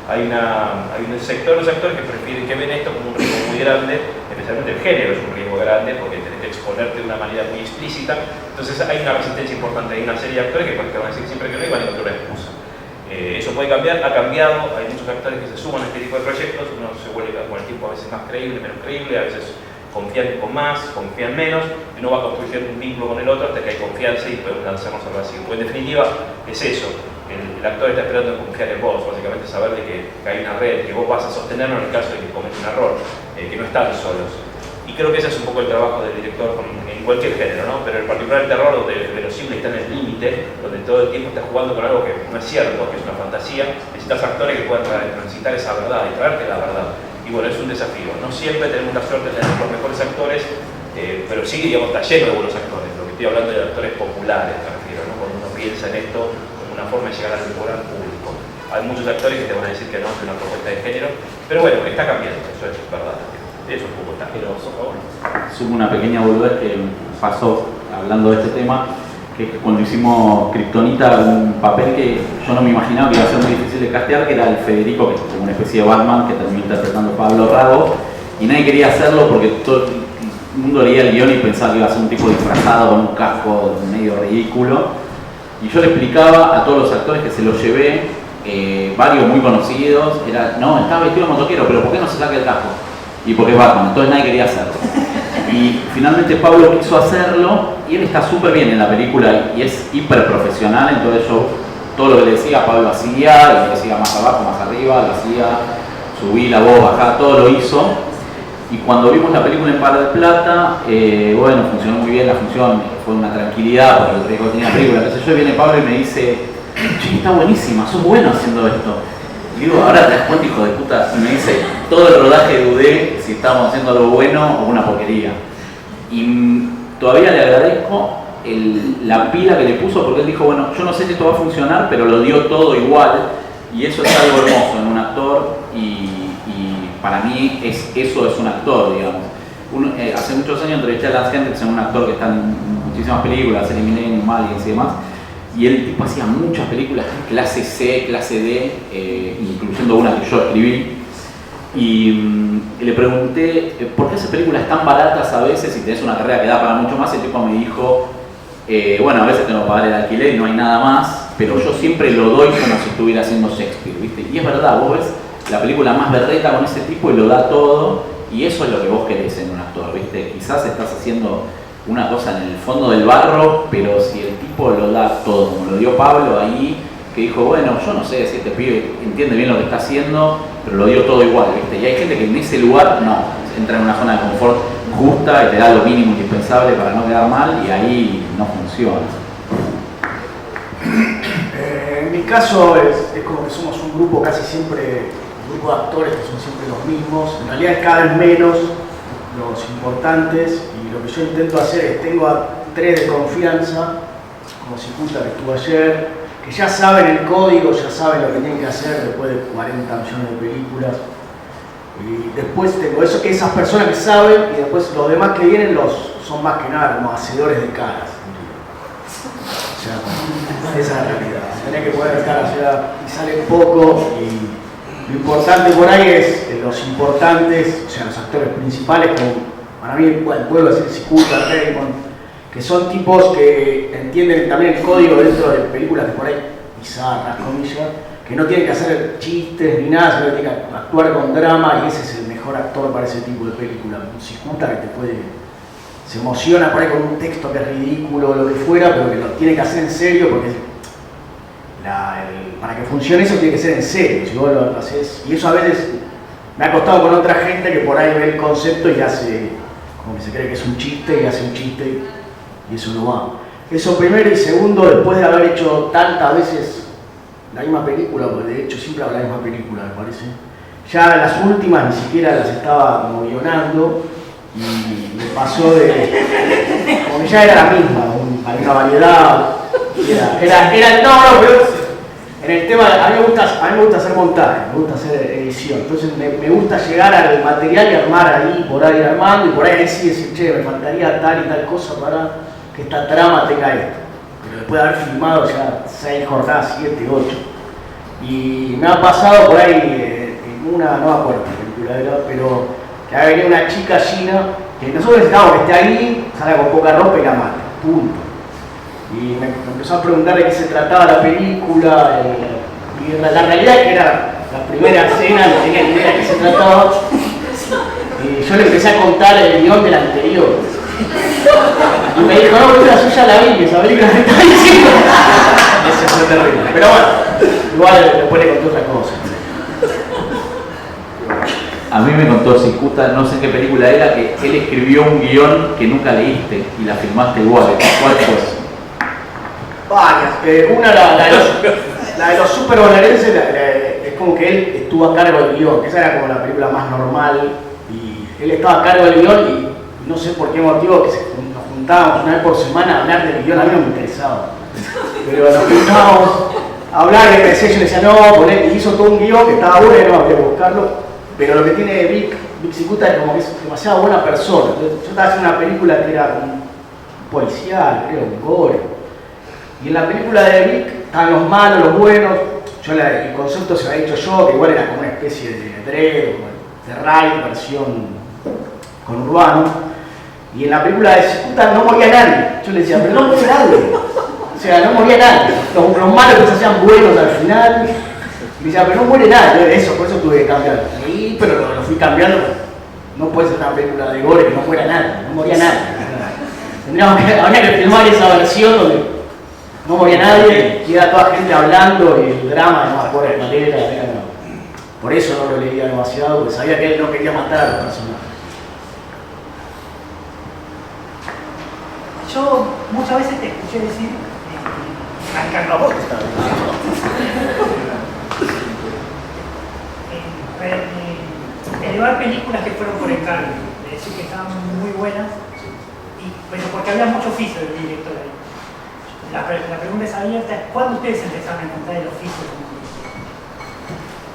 Hay un sector de los actores que prefieren, que ven esto como un riesgo muy grande, especialmente el género es un riesgo grande porque tenés que exponerte de una manera muy explícita. Entonces hay una resistencia importante, hay una serie de actores que van a decir siempre que no y van a encontrar una excusa. Eso puede cambiar, ha cambiado, hay muchos actores que se suman a este tipo de proyectos, uno se vuelve con el tiempo a veces más creíble, menos creíble, a veces confían con más, confían menos, y uno va construyendo un vínculo con el otro hasta que hay confianza y podemos lanzarnos al vacío. Pues en definitiva es eso, el actor está esperando en confiar en vos, básicamente saber de que hay una red, que vos vas a sostenerlo en el caso de que cometa un error, que no están solos. Y creo que ese es un poco el trabajo del director en cualquier género, ¿no? Pero en particular el terror, donde el verosímil está en el límite, donde todo el tiempo estás jugando con algo que no es cierto, que es una fantasía, necesitas actores que puedan transitar esa verdad y traerte la verdad. Y bueno, es un desafío. No siempre tenemos la suerte de tener los mejores actores, pero sí, digamos, está lleno de buenos actores. Lo que estoy hablando de actores populares, me refiero, ¿no? Cuando uno piensa en esto como una forma de llegar al gran público. Hay muchos actores que te van a decir que no es una propuesta de género, pero bueno, está cambiando, eso es verdad. Eso es un poco está. Pero sumo una pequeña boludez que pasó hablando de este tema, que cuando hicimos Kryptonita, un papel que yo no me imaginaba que iba a ser muy difícil de castear, que era el Federico, que es como una especie de Batman, que terminó interpretando Pablo Rago, y nadie quería hacerlo porque todo el mundo leía el guión y pensaba que iba a ser un tipo disfrazado con un casco medio ridículo, y yo le explicaba a todos los actores que se lo llevé, varios muy conocidos, no, estaba vestido de motoquero, pero ¿por qué no se saca el casco? Y porque es Batman, entonces nadie quería hacerlo. Y finalmente Pablo quiso hacerlo y él está súper bien en la película y es hiper profesional, entonces yo todo lo que le decía Pablo hacía, y le decía más abajo, más arriba, lo hacía, subí la voz, bajaba, todo lo hizo. Y cuando vimos la película en Mar del Plata, bueno, funcionó muy bien la función, fue una tranquilidad porque el riesgo que tenía la película, qué sé yo, viene Pablo y me dice, che, está buenísima, sos bueno haciendo esto. Y digo, ahora te das cuenta, hijo de puta, y me dice, todo el rodaje dudé si estábamos haciendo algo bueno o una porquería. Y todavía le agradezco la pila que le puso, porque él dijo, bueno, yo no sé si esto va a funcionar, pero lo dio todo igual, y eso es algo hermoso en un actor, y para mí eso es un actor, digamos. Hace muchos años entrevisté a Lance Henriksen, un actor que está en muchísimas películas, en Millennium, Aliens y demás, y el tipo hacía muchas películas clase C, clase D, incluyendo una que yo escribí, Y le pregunté, ¿por qué esas películas tan baratas a veces y tenés una carrera que da para mucho más? El tipo me dijo, bueno, a veces tengo que pagar el alquiler y no hay nada más, pero yo siempre lo doy como si estuviera haciendo Shakespeare, ¿viste? Y es verdad, vos ves la película más berreta con ese tipo y lo da todo, y eso es lo que vos querés en un actor, ¿viste? Quizás estás haciendo una cosa en el fondo del barro, pero si el tipo lo da todo, como lo dio Pablo ahí, que dijo, bueno, yo no sé si este pibe entiende bien lo que está haciendo, pero lo dio todo igual, ¿viste? Y hay gente que en ese lugar no, entra en una zona de confort justa y te da lo mínimo indispensable para no quedar mal y ahí no funciona. En mi caso es como que somos un grupo casi siempre, un grupo de actores que son siempre los mismos, en realidad cada vez menos los importantes, y lo que yo intento hacer es, tengo a 3 de confianza, como Cicuta que estuvo ayer, que ya saben el código, ya saben lo que tienen que hacer después de 40 millones de películas. Y después tengo esas personas que saben, y después los demás que vienen son más que nada como hacedores de caras. O sea, esa es la realidad. Tenés que poner caras y sale poco, y lo importante por ahí es los importantes, o sea, los actores principales, como para mí vuelvo a decir Cicuta, Raymond, que son tipos que entienden también el código dentro de películas que por ahí bizarras, comillas, que no tienen que hacer chistes ni nada, sino que tienen que actuar con drama, y ese es el mejor actor para ese tipo de película. Un Cicuta que se emociona por ahí con un texto que es ridículo o lo que fuera, pero que lo tiene que hacer en serio, porque para que funcione eso tiene que ser en serio, si vos lo haces. Y eso a veces me ha costado con otra gente que por ahí ve el concepto y hace, como que se cree que es un chiste y hace un chiste, y eso no va. Eso primero, y segundo, después de haber hecho tantas veces la misma película, porque de hecho siempre hago la misma película, me parece, ya las últimas ni siquiera las estaba como guionando, y me pasó como que ya era la misma, había una variedad, no, pero en el tema, a mí me gusta hacer montaje, me gusta hacer edición, entonces me gusta llegar al material y armar ahí, por ahí armando, y por ahí sí decir, che, me faltaría tal y tal cosa para que esta trama tenga esto. Pero después de haber filmado ya 6 jornadas, 7, 8. Y me ha pasado por ahí, en una, no me acuerdo qué película era, pero que había venido una chica china, que nosotros necesitamos que esté ahí, salga con poca ropa y la mate, punto. Y me empezó a preguntar de qué se trataba la película, y la realidad es que era la primera escena, no tenía ni idea de qué se trataba, y yo le empecé a contar el guión del anterior. Y me dijo, no, pero la suya la vi, esa película me está diciendo. Eso fue terrible. Pero bueno, igual después le conté otra cosa. A mí me contó Cicuta, no sé en qué película era, que él escribió un guión que nunca leíste y la filmaste igual. ¿Cuál fue? Varias. Una, la de los super bonaerenses, es como que él estuvo a cargo del guión, que esa era como la película más normal, y él estaba a cargo del guión, y no sé por qué motivo que nos juntábamos una vez por semana a hablar del guión, a mí no me interesaba, pero nos juntábamos a hablar, y yo le decía, no, y hizo todo un guión que estaba bueno, había que buscarlo, pero lo que tiene Vic Cicuta es como que es demasiado buena persona. Entonces, yo estaba haciendo una película que era un policial, creo, un gore, y en la película de Vic estaban los malos, los buenos, el concepto se lo había hecho yo, que igual era como una especie de Dredd, de Ray, versión con Urbano. Y en la película de Cicuta no moría nadie. Yo le decía, pero no moría nadie. O sea, no moría nadie. Los malos que se hacían buenos al final. Y decía, pero no muere nadie. Eso, por eso tuve que cambiar. Sí, pero lo fui cambiando. No puede ser una película de gore que no muera nadie. No moría nadie. Habría que filmar esa versión donde no moría nadie, y era toda gente hablando, y el drama de más por escalera. Por eso no lo leía demasiado, porque sabía que él no quería matar a los personajes. Yo muchas veces te escuché decir, a vos que estaba elevar películas que fueron por encargo, de decir que estaban muy buenas, pero porque había mucho oficio del director ahí. La pregunta es abierta, ¿cuándo ustedes empezaron a encontrar el oficio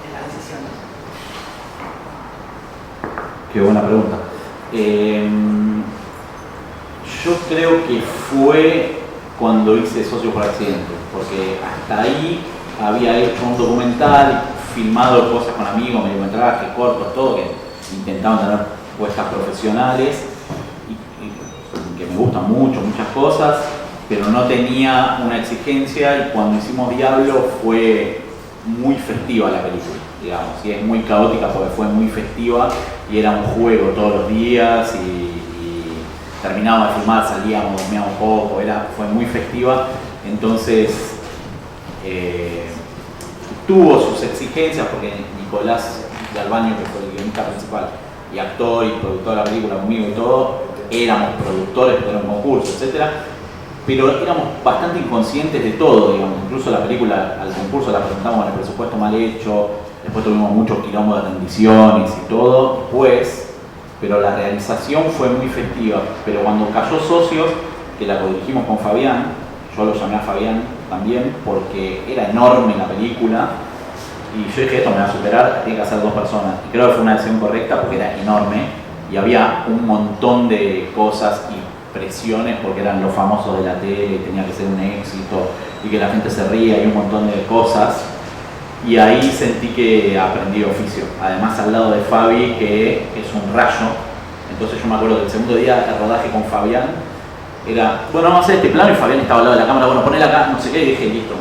en las decisiones? Qué buena pregunta. Yo creo que fue cuando hice Socio por Accidente, porque hasta ahí había hecho un documental, filmado cosas con amigos, mediometrajes, cortos, todo, que intentaban tener puestas profesionales y que me gustan mucho, muchas cosas, pero no tenía una exigencia, y cuando hicimos Diablo fue muy festiva la película, digamos, y es muy caótica porque fue muy festiva y era un juego todos los días y terminábamos de filmar, salíamos, dormíamos poco, fue muy festiva, entonces tuvo sus exigencias porque Nicolás Galvaño, que fue el guionista principal y actor y productor de la película conmigo y todo, éramos productores de un concurso, etc. Pero éramos bastante inconscientes de todo, digamos. Incluso la película al concurso la presentamos con el presupuesto mal hecho, después tuvimos muchos quilombos de rendiciones y todo, pero la realización fue muy festiva. Pero cuando cayó Socios, que la codirigimos con Fabián, yo lo llamé a Fabián también porque era enorme la película, y yo dije, esto me va a superar, tiene que hacer 2 personas. Y creo que fue una decisión correcta porque era enorme y había un montón de cosas y presiones porque eran los famosos de la tele, tenía que ser un éxito y que la gente se ría y un montón de cosas. Y ahí sentí que aprendí oficio. Además, al lado de Fabi, que es un rayo. Entonces yo me acuerdo que el segundo día de rodaje con Fabián era, bueno, vamos a hacer este plano, y Fabián estaba al lado de la cámara, bueno, ponela acá, no sé qué, y dije, listo,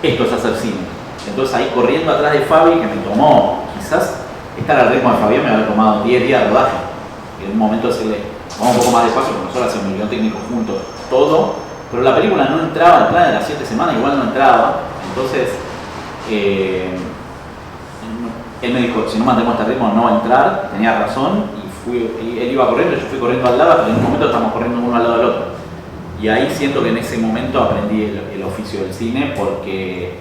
esto es hacer cine. Entonces ahí corriendo atrás de Fabi, que me tomó, quizás estar al ritmo de Fabián me había tomado 10 días de rodaje. Y en un momento decirle, vamos un poco más despacio, porque nosotros hacemos un guión técnico juntos, todo, pero la película no entraba, el plan de las 7 semanas igual no entraba. Entonces él me dijo, si no mantenemos este ritmo no va a entrar, tenía razón, y él iba corriendo, yo fui corriendo al lado, pero en un momento estamos corriendo uno al lado del otro. Y ahí siento que en ese momento aprendí el oficio del cine, porque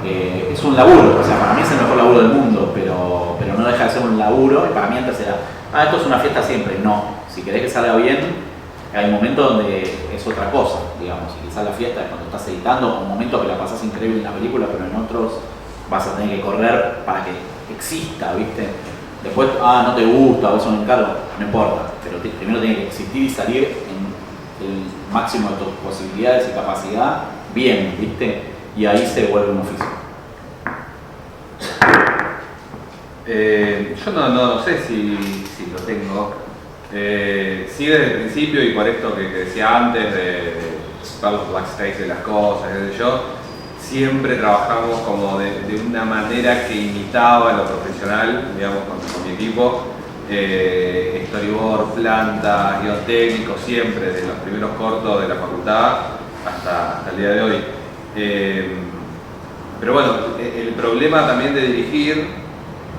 es un laburo, o sea, para mí es el mejor laburo del mundo, pero no deja de ser un laburo, y para mí antes era, esto es una fiesta siempre. No, si querés que salga bien, hay momentos donde es otra cosa, digamos, y quizás la fiesta es cuando estás editando, un momento que la pasás increíble en la película, pero en otros vas a tener que correr para que exista, ¿viste? Después, no te gusta, o eso me encargo, no importa, pero primero tiene que existir y salir en el máximo de tus posibilidades y capacidad, bien, ¿viste? Y ahí se vuelve un oficio. Yo no sé si lo tengo. Sí, desde el principio, y por esto que decía antes, de ver los backstage de las cosas, qué sé yo, siempre trabajamos como de una manera que imitaba lo profesional, digamos, con mi equipo. Storyboard, planta, guión técnico, siempre, desde los primeros cortos de la facultad hasta el día de hoy. Pero bueno, el problema también de dirigir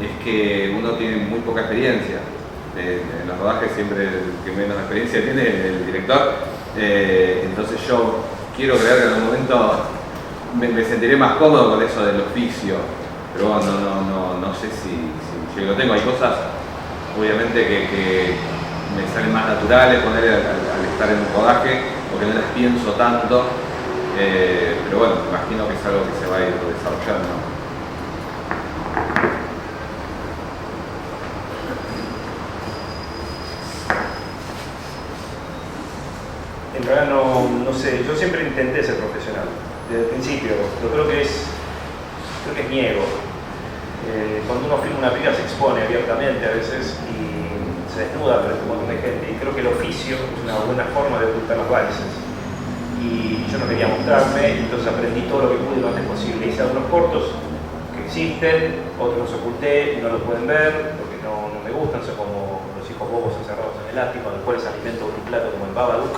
es que uno tiene muy poca experiencia. En los rodajes siempre el que menos experiencia tiene el director. Entonces yo quiero creer que en algún momento me sentiré más cómodo con eso del oficio. Pero bueno, no sé si lo tengo. Hay cosas, obviamente, que me salen más naturales poner al estar en un rodaje, porque no las pienso tanto. Pero bueno, me imagino que es algo que se va a ir desarrollando. En realidad no sé, yo siempre intenté ser profesional, desde el principio. Yo creo que es mi ego. Cuando uno filma una película se expone abiertamente a veces y se desnuda frente a un montón de gente, y creo que el oficio es una buena forma de ocultar las varices. Y yo no quería mostrarme, entonces aprendí todo lo que pude lo antes posible. Hice algunos cortos que existen, otros los oculté y no los pueden ver porque no me gustan, son como los hijos bobos encerrados en el ático, en los cuales alimento un plato como el Babadook.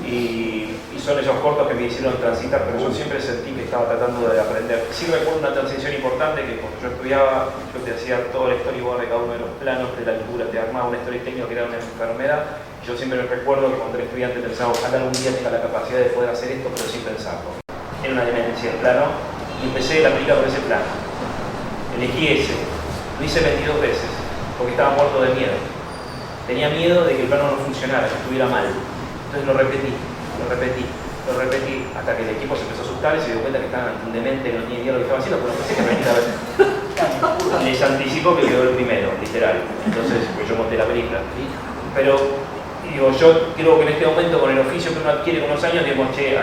Y son esos cortos que me hicieron transitar, pero yo siempre sentí que estaba tratando de aprender. Sí recuerdo una transición importante, que cuando yo estudiaba, yo te hacía todo el storyboard de cada uno de los planos de la figura, te armaba un story técnico que era una enfermera. Yo siempre me recuerdo que cuando era estudiante pensaba, ojalá algún día tenga la capacidad de poder hacer esto, pero sin pensarlo. Era una demencia el plano, y empecé la película por ese plano. Elegí ese, lo hice 22 veces, porque estaba muerto de miedo. Tenía miedo de que el plano no funcionara, que estuviera mal. Entonces lo repetí, hasta que el equipo se empezó a asustar y se dio cuenta que estaba un demente, no tenía idea de lo que estaba haciendo, pero no pensé que aprendí a ver. Les anticipo que quedó el primero, literal. Entonces, pues yo monté la película. Pero, digo, yo creo que en este momento, con el oficio que uno adquiere con los años, digamos, che,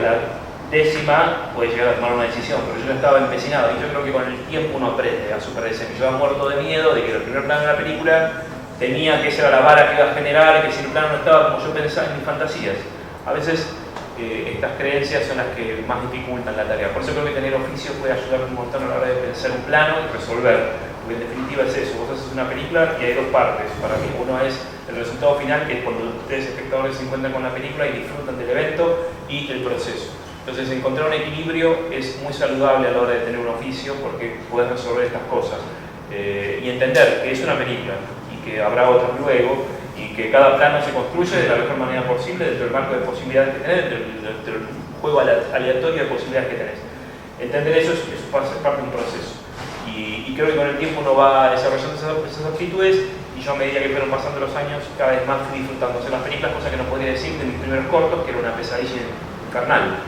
décima puede llegar a tomar una decisión, pero yo no estaba empecinado y yo creo que con el tiempo uno aprende a superar ese miedo. Yo estaba muerto de miedo de que el primer plano de la película tenía que ser a la vara que iba a generar, que si el plano no estaba como yo pensaba en mis fantasías. A veces estas creencias son las que más dificultan la tarea. Por eso creo que tener oficio puede ayudar un montón a la hora de pensar un plano y resolver. Porque en definitiva es eso, vos haces una película y hay dos partes para mí. Uno es el resultado final, que es cuando ustedes espectadores se encuentran con la película y disfrutan del evento, y el proceso. Entonces encontrar un equilibrio es muy saludable a la hora de tener un oficio porque puedes resolver estas cosas. Y entender que es una película y que habrá otras luego, y que cada plano se construye de la mejor manera posible dentro del marco de posibilidades que tenés, dentro del juego aleatorio de posibilidades que tenés. Entender eso es parte de un proceso. Y creo que con el tiempo uno va desarrollando esas aptitudes, y yo a medida que fueron pasando los años cada vez más fui disfrutando hacer las películas, cosa que no podría decir de mis primeros cortos, que era una pesadilla infernal.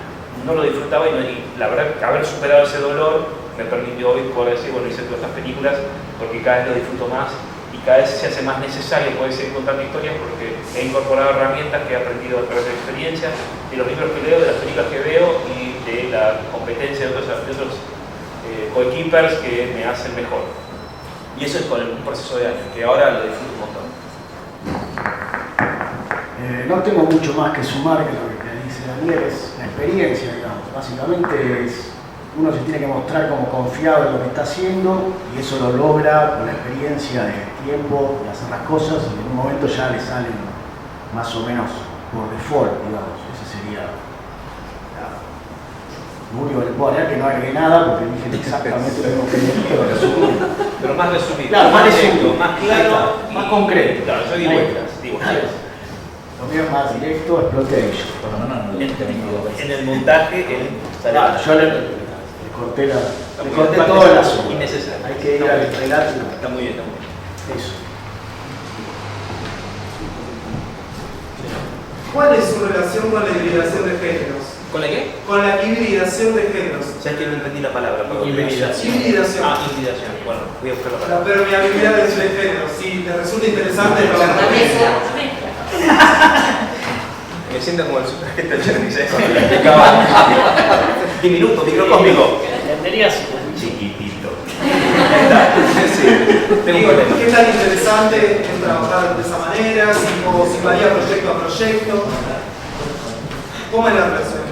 No lo disfrutaba y la verdad que haber superado ese dolor me permitió hoy poder decir, bueno, hice todas estas películas porque cada vez lo disfruto más y cada vez se hace más necesario poder seguir contando historias porque he incorporado herramientas que he aprendido a través de la experiencia, de los libros que leo, de las películas que veo y de la competencia de otros coequippers que me hacen mejor. Y eso es con un proceso de años, que ahora lo disfruto un montón. No tengo mucho más que sumar que lo que dice Daniel, es la experiencia, digamos. Básicamente uno se tiene que mostrar como confiado en lo que está haciendo y eso lo logra con la experiencia del tiempo de hacer las cosas y en un momento ya le salen más o menos por default, digamos. Ese sería lo único que le puedo agregar, que no agregué nada porque dije exactamente lo mismo que dije, pero más resumido, claro, más directo, resumido, más claro, más concreto. Claro, yo digo Lo mío es más directo, exploitation. En el montaje, yo le corté todo el asunto. Innecesario. Hay que ir al relato. Está muy bien, está muy bien. Eso. ¿Cuál es su relación con la hibridación de géneros? ¿Con la qué? Con la hibridación de géneros. Ya que no entendí la palabra. Hibridación. Ah, hibridación. Bueno, voy a buscar la palabra. Pero mi habilidad es de géneros. Si le resulta interesante, lo La mezcla. Me siento como el superagente Chernis, ¿eh? Diminuto, microcósmico. Entendería así. Chiquitito. Sí, tengo un problema. ¿Qué tan interesante es trabajar de esa manera? Si varía proyecto a proyecto. ¿Cómo es la relación?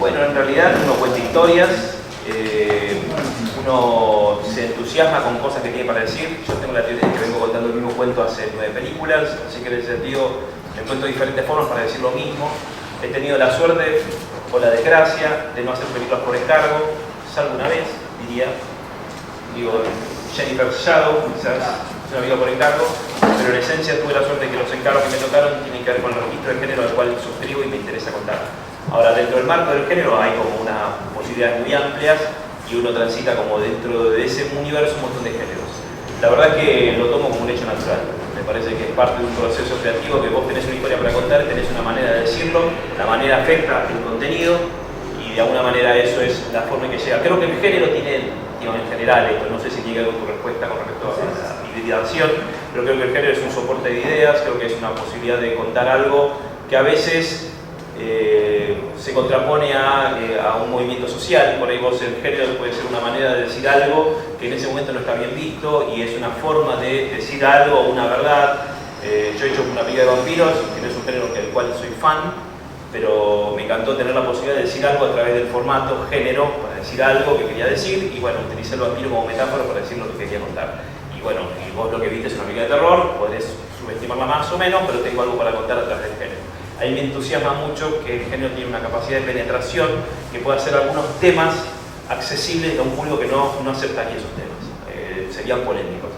Bueno, en realidad uno cuenta historias, uno se entusiasma con cosas que tiene para decir. Yo tengo la teoría de que vengo contando el mismo cuento hace 9 películas, así que en ese sentido encuentro diferentes formas para decir lo mismo. He tenido la suerte o la desgracia de no hacer películas por encargo, salvo una vez, diría. Digo, Jennifer's Shadow, quizás es una película por encargo, pero en esencia tuve la suerte de que los encargos que me tocaron tienen que ver con el registro del género al cual suscribo y me interesa contar. Ahora, dentro del marco del género hay como unas posibilidades muy amplias y uno transita como dentro de ese universo un montón de géneros. La verdad que lo tomo como un hecho natural. Me parece que es parte de un proceso creativo que vos tenés una historia para contar, tenés una manera de decirlo, la manera afecta el contenido y de alguna manera eso es la forma en que llega. Creo que el género tiene, en general, esto no sé si tiene que ver con tu respuesta con respecto a la hibridación, pero creo que el género es un soporte de ideas, creo que es una posibilidad de contar algo que a veces se contrapone a un movimiento social. Por ahí vos el género puede ser una manera de decir algo que en ese momento no está bien visto y es una forma de decir algo, una verdad. Yo he hecho una película de vampiros, que no es un género del cual soy fan, pero me encantó tener la posibilidad de decir algo a través del formato género, para decir algo que quería decir y bueno, utilicé el vampiro como metáfora para decir lo que quería contar. Y bueno, y vos lo que viste es una película de terror, podés subestimarla más o menos, pero tengo algo para contar a través del género. A mí me entusiasma mucho que el género tiene una capacidad de penetración que puede hacer algunos temas accesibles a un público que no aceptaría esos temas, serían polémicos.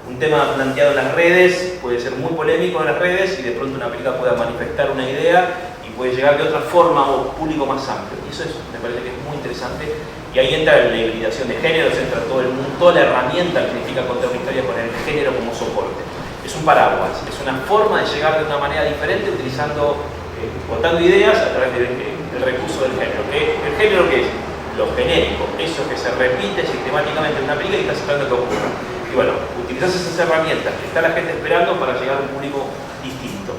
Un tema planteado en las redes puede ser muy polémico en las redes y de pronto una película pueda manifestar una idea y puede llegar de otra forma a un público más amplio. Y eso me parece que es muy interesante. Y ahí entra la hibridación de géneros, entra todo el mundo, toda la herramienta que significa contar una historia con el género como soporte. Es un paraguas, es una forma de llegar de una manera diferente utilizando, contando ideas a través del recurso del género. ¿El género qué es? Lo genérico, eso que se repite sistemáticamente en una película y está esperando que ocurra. Y bueno, utilizas esas herramientas que está la gente esperando para llegar a un público distinto,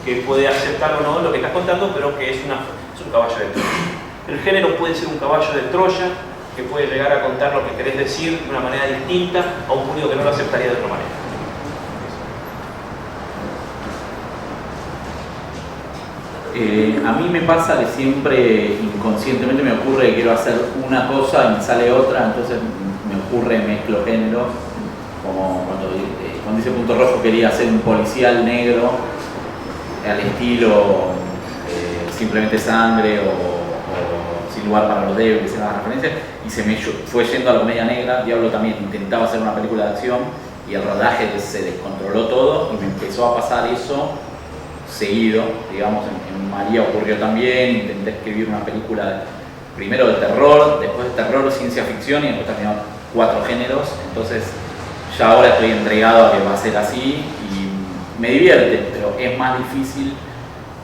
que puede aceptar o no lo que estás contando, pero que es un caballo de Troya. El género puede ser un caballo de Troya que puede llegar a contar lo que querés decir de una manera distinta a un público que no lo aceptaría de otra manera. A mí me pasa que siempre inconscientemente me ocurre que quiero hacer una cosa y me sale otra, entonces me ocurre mezclo géneros, como cuando dice Punto Rojo quería hacer un policial negro al estilo Simplemente Sangre o Sin Lugar para los Débiles, que se llama referencia, y se me fue yendo a la comedia negra. Diablo también intentaba hacer una película de acción y el rodaje se descontroló todo y me empezó a pasar eso seguido, digamos, en María ocurrió también. Intenté escribir una película primero de terror, después de terror, ciencia ficción y después terminó 4 géneros, entonces ya ahora estoy entregado a que va a ser así y me divierte, pero es más difícil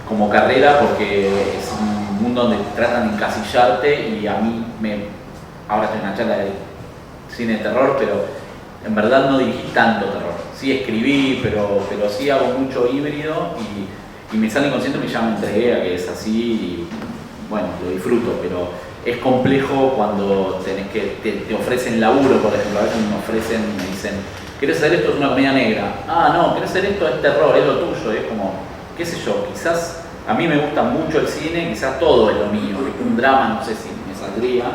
como carrera porque es un mundo donde tratan de encasillarte y a mí ahora estoy en una charla de cine de terror, pero en verdad no dirigí tanto terror. Sí escribí, pero sí hago mucho híbrido y me sale inconsciente, ya me entregué a que es así y bueno, lo disfruto, pero es complejo cuando te ofrecen laburo, por ejemplo. A veces me dicen, ¿querés hacer esto? Es una comedia negra. Ah, no, ¿querés hacer esto? Es terror, es lo tuyo. Es como, qué sé yo, quizás a mí me gusta mucho el cine, quizás todo es lo mío. Un drama, no sé si me saldría,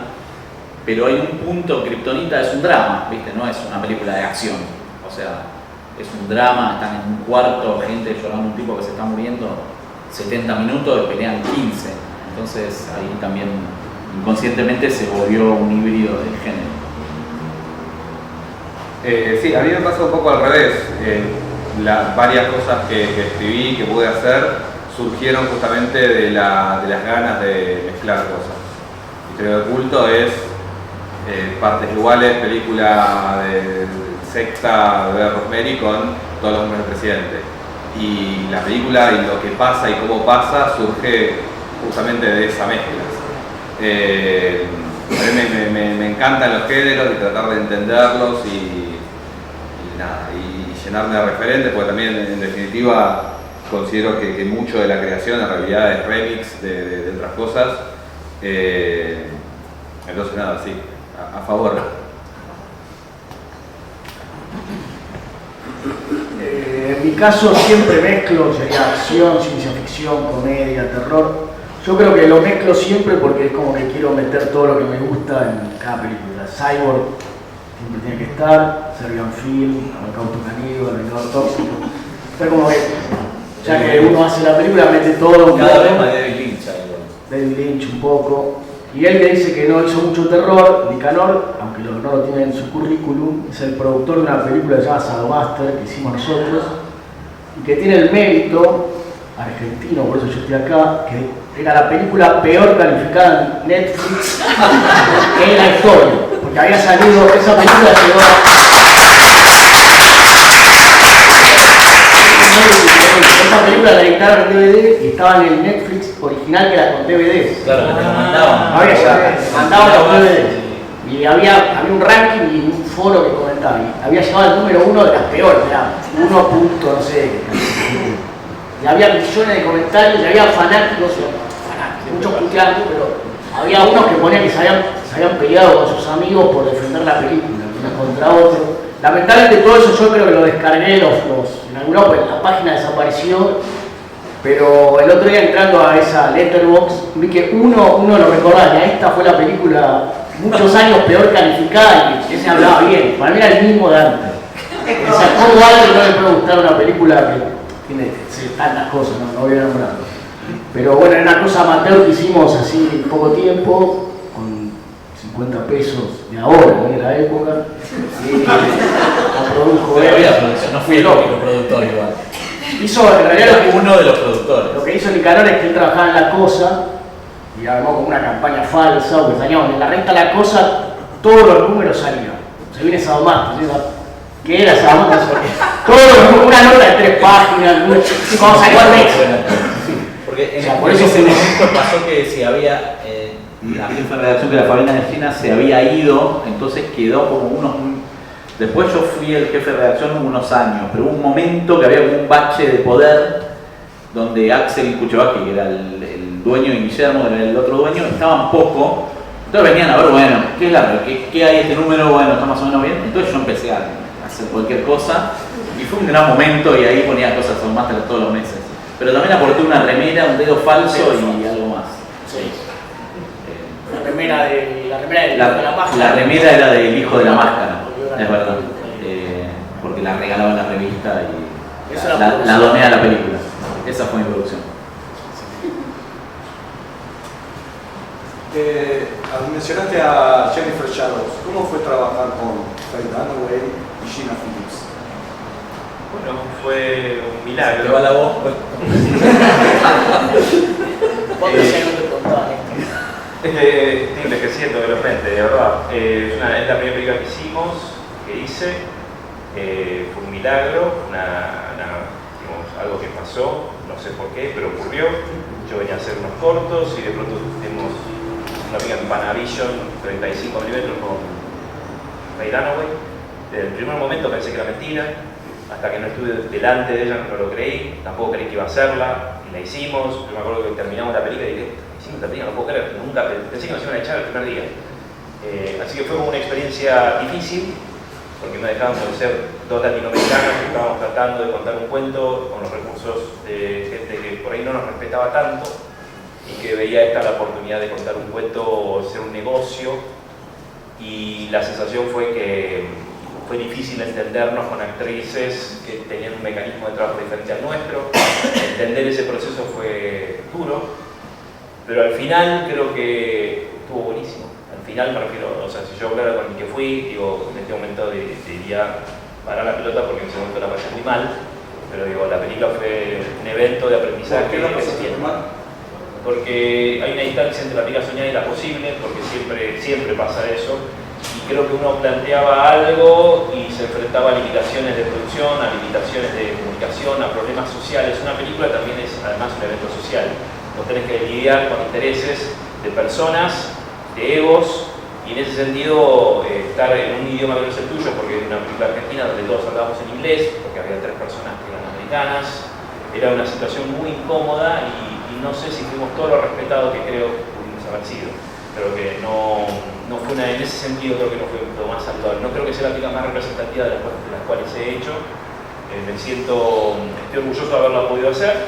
pero hay un punto, Kryptonita es un drama, ¿viste? No es una película de acción. O sea, es un drama, están en un cuarto, gente llorando, un tipo que se está muriendo 70 minutos y pelean 15. Entonces ahí también inconscientemente se volvió un híbrido de género. Sí, a mí me pasa un poco al revés. Varias cosas que escribí, que pude hacer, surgieron justamente de las ganas de mezclar cosas. Historia de culto es partes iguales, película de secta de Rosemary con todos los hombres del presidente. Y la película y lo que pasa y cómo pasa surge justamente de esa mezcla. A mí me encantan los géneros y tratar de entenderlos y llenarme de referentes, porque también en definitiva considero que mucho de la creación en realidad es remix de otras cosas. Entonces nada, sí, a favor. En mi caso siempre mezclo, sería acción, ciencia ficción, comedia, terror. Yo creo que lo mezclo siempre porque es como que quiero meter todo lo que me gusta en cada película. Cyborg siempre tiene que estar, Serbian Film, Holocausto Caníbal, El Vengador Tóxico. Fue como que, ya que uno hace la película, mete todo. Cada vez más David Lynch. David Lynch un poco. Y él que dice que no hizo mucho terror, Nicanor, aunque no lo tiene en su currículum, es el productor de una película llamada Sadomaster que hicimos nosotros y que tiene el mérito argentino, por eso yo estoy acá, que era la película peor calificada en Netflix en la historia, porque había salido, esa película llegó esa película la editaron en DVD y estaba en el Netflix original que era con DVDs. Claro, que te lo mandaban. Había ya, mandaban los DVDs. Y había un ranking y un foro que comentaba. Y había llegado al número 1 de las peores, era 1 punto, no sé. Y había millones de comentarios y había fanáticos, muchos puteando, pero había unos que ponían que se habían peleado con sus amigos por defender la película, unos contra otros. Lamentablemente todo eso yo creo que lo descargué, en algún lado, pues la página desapareció, pero el otro día entrando a esa Letterboxd vi que uno lo recordaba, que esta fue la película muchos años peor calificada y ese hablaba bien, para mí era el mismo de antes. Que sacó algo y no le puede gustar una película que tiene tantas cosas, no voy a nombrar. Pero bueno, era una cosa amateur que hicimos así en poco tiempo, con 50 pesos de ahora, de la época. La produjo él. No fui el único productor igual. Hizo en realidad uno de los productores. Lo que hizo Nicanor es que él trabajaba en La Cosa y armó como una campaña falsa, porque salíamos en la revista La Cosa, todos los números salían. Se viene Sadomaster, ¿qué era Sadomaster? Una nota de 3 páginas, y cuando salió al mes. Porque por eso ese momento pasó que si había la jefa de redacción, que era Fabiana Delfina, se había ido, entonces quedó como unos... Después yo fui el jefe de redacción unos años, pero hubo un momento que había como un bache de poder donde Axel Kuchevaki, que era el dueño y Guillermo, era el otro dueño, estaban poco. Entonces venían a ver, bueno, ¿qué hay este número? Bueno, está más o menos bien. Entonces yo empecé a hacer cualquier cosa y fue un gran momento y ahí ponía cosas on Master todos los meses. Pero también aporté una remera, un dedo falso y algo más. Sí. La remera de la máscara. La remera era del hijo de la máscara, es verdad. Porque la regalaba en la revista y la doné a la película. Esa fue mi producción. Mencionaste a Jennifer Shadows. ¿Cómo fue trabajar con Faye Dunaway y Gina Phillips? Bueno, fue un milagro. ¿Te va la voz? Estoy envejeciendo velozmente, de verdad. Es la primera película que hice. Fue un milagro, digamos, algo que pasó, no sé por qué, pero ocurrió. Yo venía a hacer unos cortos y de pronto tuvimos una película en Panavision 35 mm con Faye Dunaway. Desde el primer momento pensé que era mentira, hasta que no estuve delante de ella no lo creí, tampoco creí que iba a hacerla, y la hicimos. Yo me acuerdo que terminamos la película y dije, hicimos la película, no puedo creer, nunca pensé que nos iban a echar el primer día. Así que fue una experiencia difícil, porque no dejábamos de ser dos latinoamericanos que estábamos tratando de contar un cuento con los recursos de gente que por ahí no nos respetaba tanto y que veía esta la oportunidad de contar un cuento o hacer un negocio, y la sensación fue que fue difícil entendernos con actrices que tenían un mecanismo de trabajo diferente al nuestro. Entender ese proceso fue duro, pero al final creo que estuvo buenísimo. Al final me refiero, o sea, si yo hablara con el que fui, digo, en este momento diría parar la pelota porque en ese momento la pasé muy mal, pero digo, la película fue un evento de aprendizaje. ¿Por qué la pasaste mal? Porque hay una distancia entre la película soñada y la posible, porque siempre pasa eso, y creo que uno planteaba algo y se enfrentaba a limitaciones de producción, a limitaciones de comunicación, a problemas sociales. Una película también es además un evento social. Vos tenés que lidiar con intereses de personas, de egos, y en ese sentido estar en un idioma que no es el tuyo, porque era una película argentina donde todos hablábamos en inglés, porque había 3 personas que eran americanas. Era una situación muy incómoda y no sé si fuimos todo lo respetados que creo que pudimos haber sido. Creo que no fue en ese sentido creo que no fue lo más saludable. No creo que sea la película más representativa de las cuales he hecho. Estoy orgulloso de haberla podido hacer,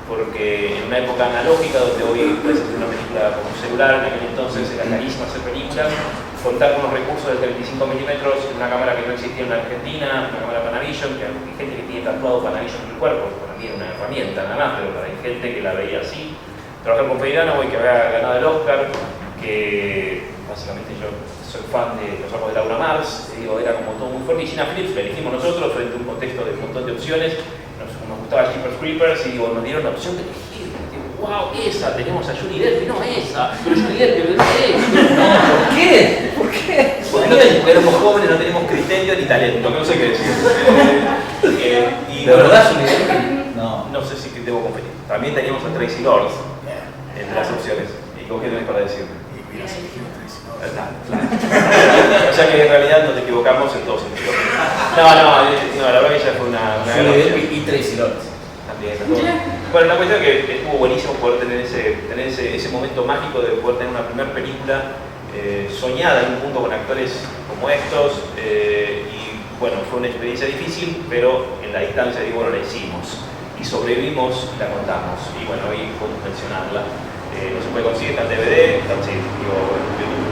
porque en una época analógica donde hoy puedes hacer una película con un celular, en aquel entonces era carísimo hacer películas, contar con unos recursos de 35 milímetros, una cámara que no existía en la Argentina, una cámara Panavision, que hay gente que tiene tatuado Panavision en el cuerpo, para mí era una herramienta nada más, pero hay gente que la veía así. Trabajar con Faye Dunaway, que había ganado el Oscar, que básicamente yo soy fan de Los ojos de Laura Mars, digo, era como todo muy fuerte, y Gina Phillips la elegimos nosotros frente a un contexto de un montón de opciones. Nos gustaba Jeepers Creepers y digo, nos dieron la opción de elegir. Wow, esa, tenemos a Johnny Depp, no esa, pero Johnny Depp, no esa. ¿Por qué? ¿Por qué? Porque éramos jóvenes, no tenemos criterio ni talento, no sé qué decir. ¿De verdad Johnny Depp? No sé si debo competir. También teníamos a Tracy Lords entre las opciones. ¿Y con qué tenés para decirme? O sea que en realidad nos equivocamos en todo sentido. No, la verdad que ella fue una gran opción. Y Tracy Lords. También. Bueno, la cuestión es que estuvo buenísimo poder tener ese momento mágico de poder tener una primera película soñada en un mundo con actores como estos. Y bueno, fue una experiencia difícil, pero en la distancia digo, bueno, la hicimos. Y sobrevivimos y la contamos. Y bueno, hoy podemos mencionarla. No se puede conseguir, está en DVD, está en YouTube.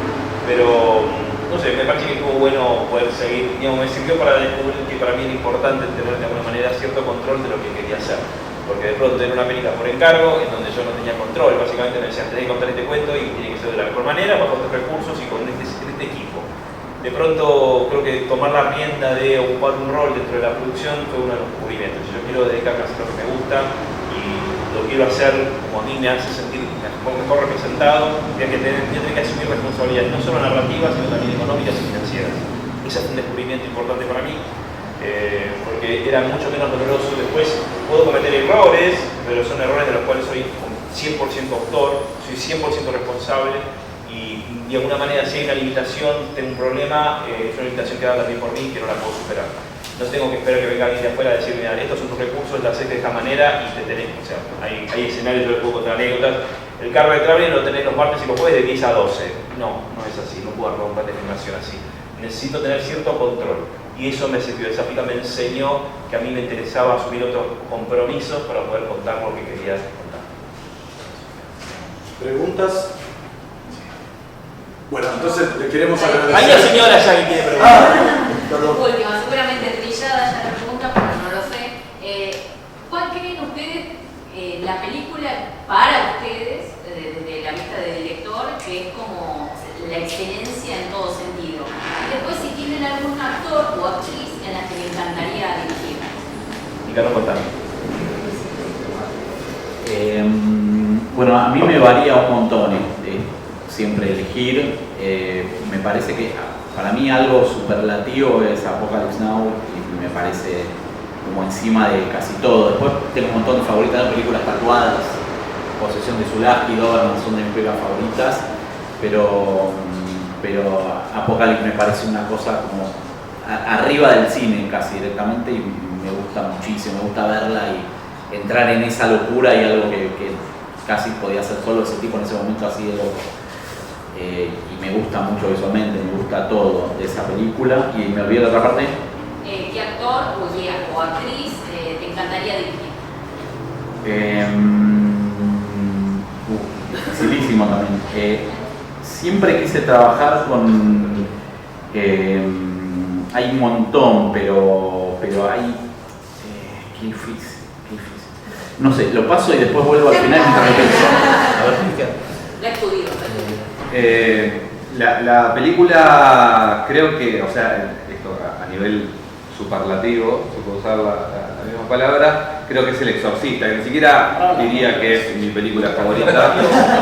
Pero, no sé, me parece que estuvo bueno poder seguir, digamos, me sirvió para descubrir que para mí era importante tener de alguna manera cierto control de lo que quería hacer. Porque de pronto era una película por encargo, en donde yo no tenía control, básicamente me decían, tenés que contar este cuento y tiene que ser de la mejor manera, bajo estos recursos y con este equipo. De pronto creo que tomar la rienda de ocupar un rol dentro de la producción fue uno de los descubrimientos. Yo quiero dedicarme a hacer lo que me gusta y lo quiero hacer como a mí me hace sentir mejor representado, y que tener que asumir responsabilidades no solo narrativas, sino también económicas y financieras. Ese es un descubrimiento importante para mí, porque era mucho menos doloroso. Después puedo cometer errores, pero son errores de los cuales soy 100% autor, soy 100% responsable, y de alguna manera si hay una limitación, tengo un problema, es una limitación que da también por mí que no la puedo superar. No tengo que esperar que venga alguien de afuera a decirme, mira, estos son tus recursos, lo haces de esta manera y te tenés. O sea, hay escenarios, yo les puedo contar anécdotas. El Carver Traveling lo tenés los martes y los jueves de 10 a 12. No, no es así, no puedo armar un plan de filmación así. Necesito tener cierto control. Y eso me sirvió, esa pica me enseñó que a mí me interesaba asumir otros compromisos para poder contar lo que quería contar. ¿Preguntas? Bueno, entonces le queremos agradecer. Hay una señora ya que quiere preguntar. Última, seguramente trillada ya la pregunta, pero no lo sé. ¿Cuál creen ustedes la película para ustedes, desde la vista del director, que es como la excelencia en todo sentido? Y después si tienen algún actor o actriz en la que me encantaría dirigir. Y Carlos, contame. Bueno, a mí me varía un montón siempre elegir. Me parece que para mí algo superlativo es Apocalypse Now y me parece como encima de casi todo. Después tengo un montón de favoritas de películas tatuadas. Posesión de Zulawski, Doberman son de mis películas favoritas, pero Apocalypse me parece una cosa como arriba del cine casi directamente y me gusta muchísimo, me gusta verla y entrar en esa locura y algo que casi podía ser solo ese tipo en ese momento así de loco. Y me gusta mucho visualmente, me gusta todo de esa película. Y me olvidé de la otra parte. ¿Qué actor o actriz te encantaría dirigir? Dificilísimo también. Siempre quise trabajar con... hay un montón, pero hay... qué difícil. No sé, lo paso y después vuelvo al final mientras lo pienso. A ver, Cristian. La estudio. La película, creo que, o sea, esto a nivel superlativo, si puedo usar la misma palabra, creo que es El Exorcista, que ni siquiera diría que es mi película favorita,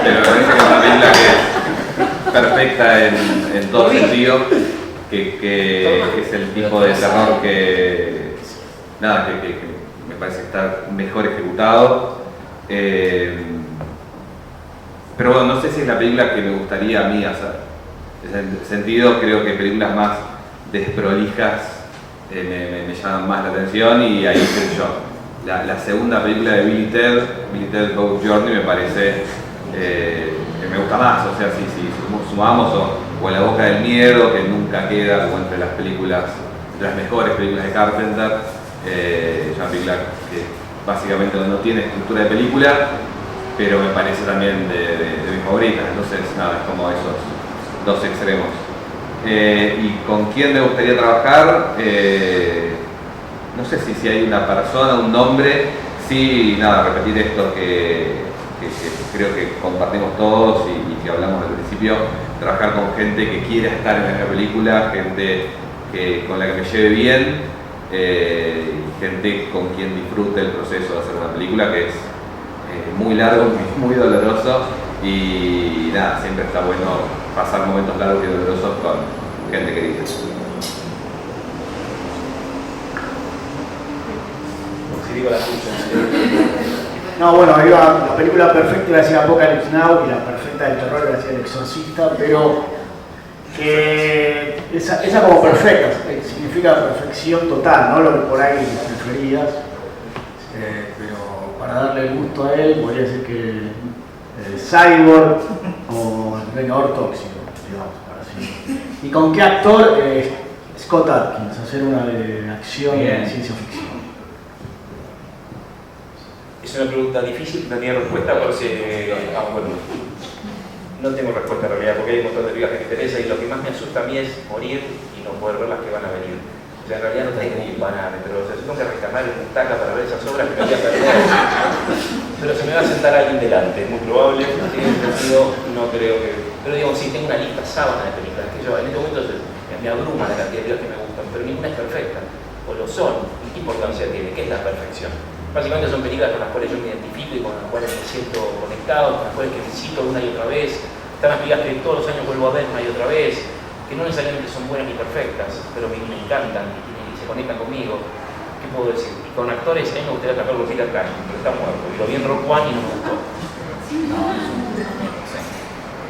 pero me parece que es una película que es perfecta en todo sentido, que es el tipo de terror que me parece que está mejor ejecutado. Pero bueno, no sé si es la película que me gustaría a mí hacer. En ese sentido, creo que películas más desprolijas me llaman más la atención y ahí estoy yo. La segunda película de Bill y Ted Ghost Journey, me parece que me gusta más. O sea, si sumamos o En la boca del miedo, que nunca queda como entre las mejores películas de Carpenter, es una película que básicamente no tiene estructura de película, pero me parece también de mis favoritas. Entonces, nada, es como esos dos extremos. ¿Y con quién me gustaría trabajar? No sé si hay una persona, un nombre. Sí, nada, repetir esto que creo que compartimos todos y que hablamos al principio. Trabajar con gente que quiera estar en la película, gente con la que me lleve bien, gente con quien disfrute el proceso de hacer una película, que es muy largo, muy doloroso, y nada, siempre está bueno pasar momentos largos y dolorosos con gente querida. Si digo la tuya. No, bueno, la película perfecta iba a decir Apocalypse Now y la perfecta del terror iba a decir El Exorcista, pero que esa como perfecta significa perfección total, no lo que por ahí preferías, pero para darle el gusto a él podría decir que Cyborg o El Vengador Tóxico, digamos, para así. ¿Y con qué actor? Scott Adkins, hacer una de acción y de ciencia ficción. Es una pregunta difícil, no tiene respuesta porque bueno, no tengo respuesta en realidad, porque hay un montón de películas que me interesan y lo que más me asusta a mí es morir y no poder ver las que van a venir. O sea, en realidad no tengo ni banana, pero o sea, yo tengo que reclamar en un taca para ver esas obras que me voy a perder. Pero se me va a sentar alguien delante, es muy probable, no tiene sentido, no creo que... Pero digo, sí, tengo una lista sábana de películas que yo en este momento me abruma la cantidad de películas que me gustan, pero ninguna es perfecta, o lo son. ¿Y qué importancia tiene? ¿Qué es la perfección? Básicamente son películas con las cuales yo me identifico y con las cuales me siento conectado, con las cuales que visito una y otra vez. Están las películas que todos los años vuelvo a ver una y otra vez, que no necesariamente son buenas ni perfectas, pero me encantan y se conectan conmigo. ¿Qué puedo decir? Y con actores, a mí me gustaría trabajar con Peter Cushing, pero está muerto. Y lo vi en Rock One y no me gustó.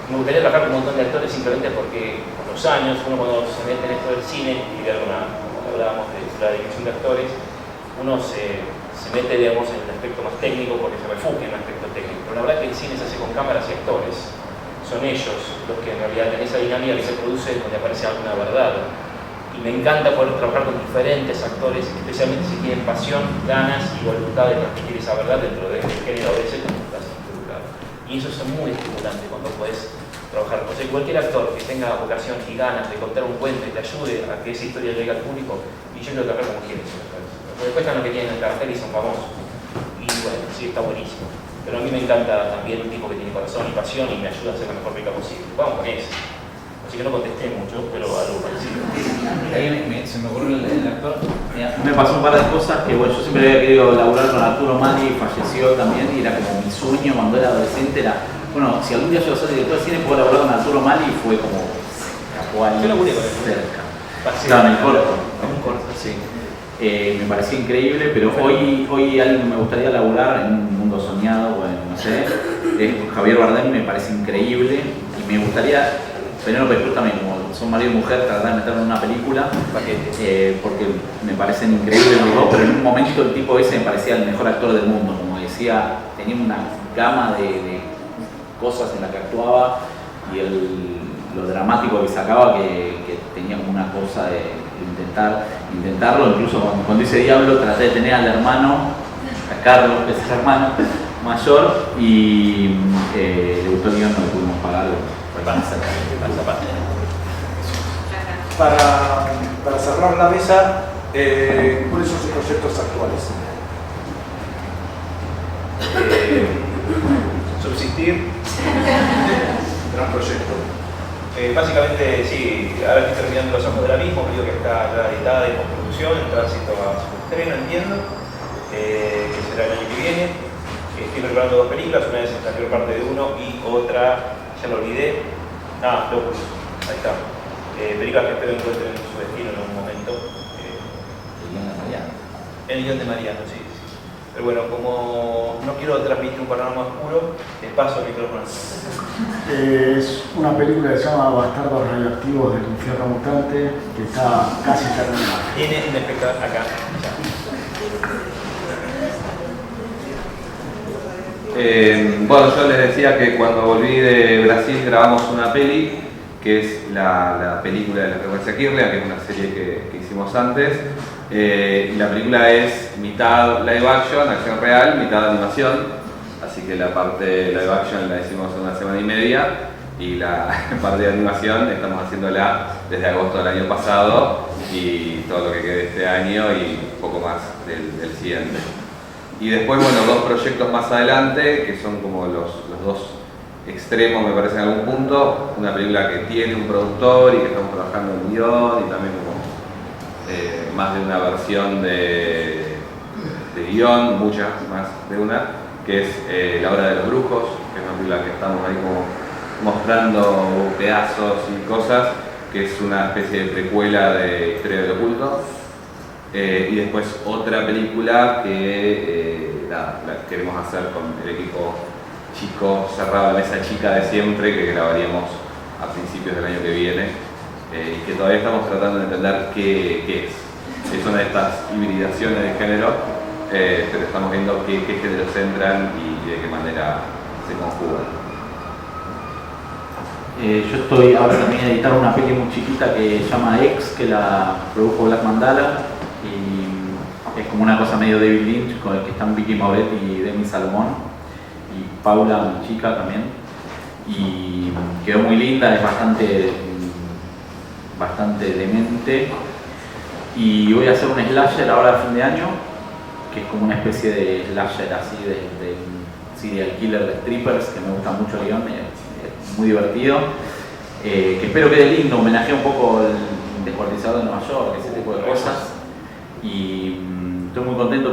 Me gustaría trabajar con un montón de actores simplemente porque con los años, uno cuando se mete en esto del cine y ver una hablábamos de la dirección de actores, uno se mete, digamos, en el aspecto más técnico porque se refugia en el aspecto técnico, pero la verdad que el cine se hace con cámaras y actores. Son ellos los que en realidad en esa dinámica que se produce donde aparece alguna verdad. Y me encanta poder trabajar con diferentes actores, especialmente si tienen pasión, ganas y voluntad de transmitir esa verdad dentro del género de ese que estás involucrado. Y eso es muy estimulante cuando puedes trabajar. O sea, cualquier actor que tenga vocación y ganas de contar un cuento y te ayude a que esa historia llegue al público, y yo lo trabajo como quieres. Después están los que tienen el cartel y son famosos. Y bueno, sí, está buenísimo. Pero a mí me encanta también un tipo que tiene corazón y pasión y me ayuda a hacer la mejor película posible. Vamos con eso. Así que no contesté mucho, pero algo parecido. Ahí se me ocurrió el actor. Me pasó un par de cosas que bueno, yo siempre había querido laburar con Arturo Mali, falleció también y era como mi sueño cuando era adolescente. Era, bueno, si algún día yo soy director de cine puedo laburar con Arturo Mali y fue como Yo lo curé con él. cerca. Estaba en el corto. En un corto, sí. Me parecía increíble, pero hoy alguien que me gustaría laburar en un mundo soñado, bueno, no sé, es Javier Bardem, me parece increíble y me gustaría, Penélope Cruz también, como son marido y mujer, tratar de meterlo en una película, porque me parecen increíbles los dos, pero en un momento el tipo ese me parecía el mejor actor del mundo, como decía, tenía una gama de cosas en las que actuaba y lo dramático que sacaba que tenía como una cosa de intentarlo, incluso cuando hice Diablo traté de tener al hermano, a Carlos, que es el hermano mayor, y le gustó el guión, no le pudimos pagar, van a hacer esa parte. Para cerrar la mesa, ¿cuáles son sus proyectos actuales? Subsistir. Gran proyecto. Básicamente, sí, ahora estoy terminando Los Ojos del Abismo, creo que está ya editada y postproducción, en tránsito a su estreno, entiendo, que será el año que viene. Estoy preparando 2 películas, una es la peor parte de uno y otra, ya lo olvidé, Locus, ahí está. Películas que espero encuentren su destino en algún momento. El guión de Mariano. El guión de Mariano, sí. Pero bueno, como no quiero transmitir un panorama oscuro, les paso el micrófono. Es una película que se llama Bastardos Radioactivos del Infierno Mutante, que está casi terminada. Tiene un espectador acá. Bueno, yo les decía que cuando volví de Brasil grabamos una peli, que es la película de la frecuencia Kirlia, que es una serie que hicimos antes. Y la película es mitad live action, acción real, mitad animación, así que la parte live action la hicimos en 1 semana y media y la parte de animación estamos haciéndola desde agosto del año pasado y todo lo que quede este año y un poco más del siguiente. Y después, bueno, 2 proyectos más adelante que son como los 2 extremos, me parece, en algún punto. Una película que tiene un productor y que estamos trabajando en guión y también como más de una versión de guión, muchas más de una, que es La Hora de los Brujos, que es una película que estamos ahí como mostrando pedazos y cosas, que es una especie de precuela de Historia del Oculto. Y después otra película que la queremos hacer con el equipo chico cerrado, la mesa chica de siempre, que grabaríamos a principios del año que viene. Y que todavía estamos tratando de entender qué es. Es una de estas hibridaciones de género, pero estamos viendo qué géneros entran y de qué manera se conjugan. Yo estoy ahora también a editar una peli muy chiquita que se llama X, que la produjo Black Mandala, y es como una cosa medio David Lynch, con el que están Vicky Moret y Demi Salomón, y Paula, mi chica también, y quedó muy linda, es bastante demente, y voy a hacer un slasher ahora a fin de año, que es como una especie de slasher así de serial killer de strippers, que me gusta mucho el guión, es muy divertido, que espero que quede lindo, homenajea un poco el descuartizador de Nueva York, ese tipo de cosas, y estoy muy contento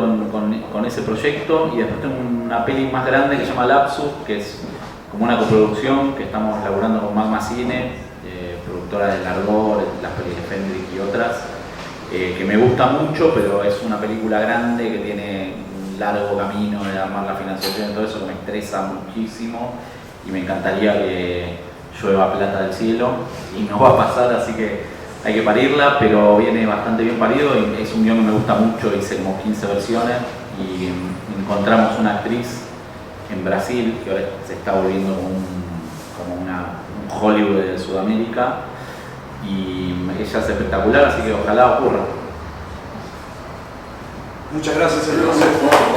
con ese proyecto. Y después tengo una peli más grande que se llama Lapsus, que es como una coproducción que estamos laburando con Magma Cine, productora de Largor, las pelis de Fendrick y otras, que me gusta mucho, pero es una película grande que tiene un largo camino de armar la financiación y todo eso, que me estresa muchísimo y me encantaría que llueva plata del cielo y no va a pasar, así que hay que parirla, pero viene bastante bien parido y es un guión que me gusta mucho, hice como 15 versiones y encontramos una actriz en Brasil que ahora se está volviendo como un Hollywood de Sudamérica y ella es espectacular, así que ojalá ocurra. Muchas gracias, entonces.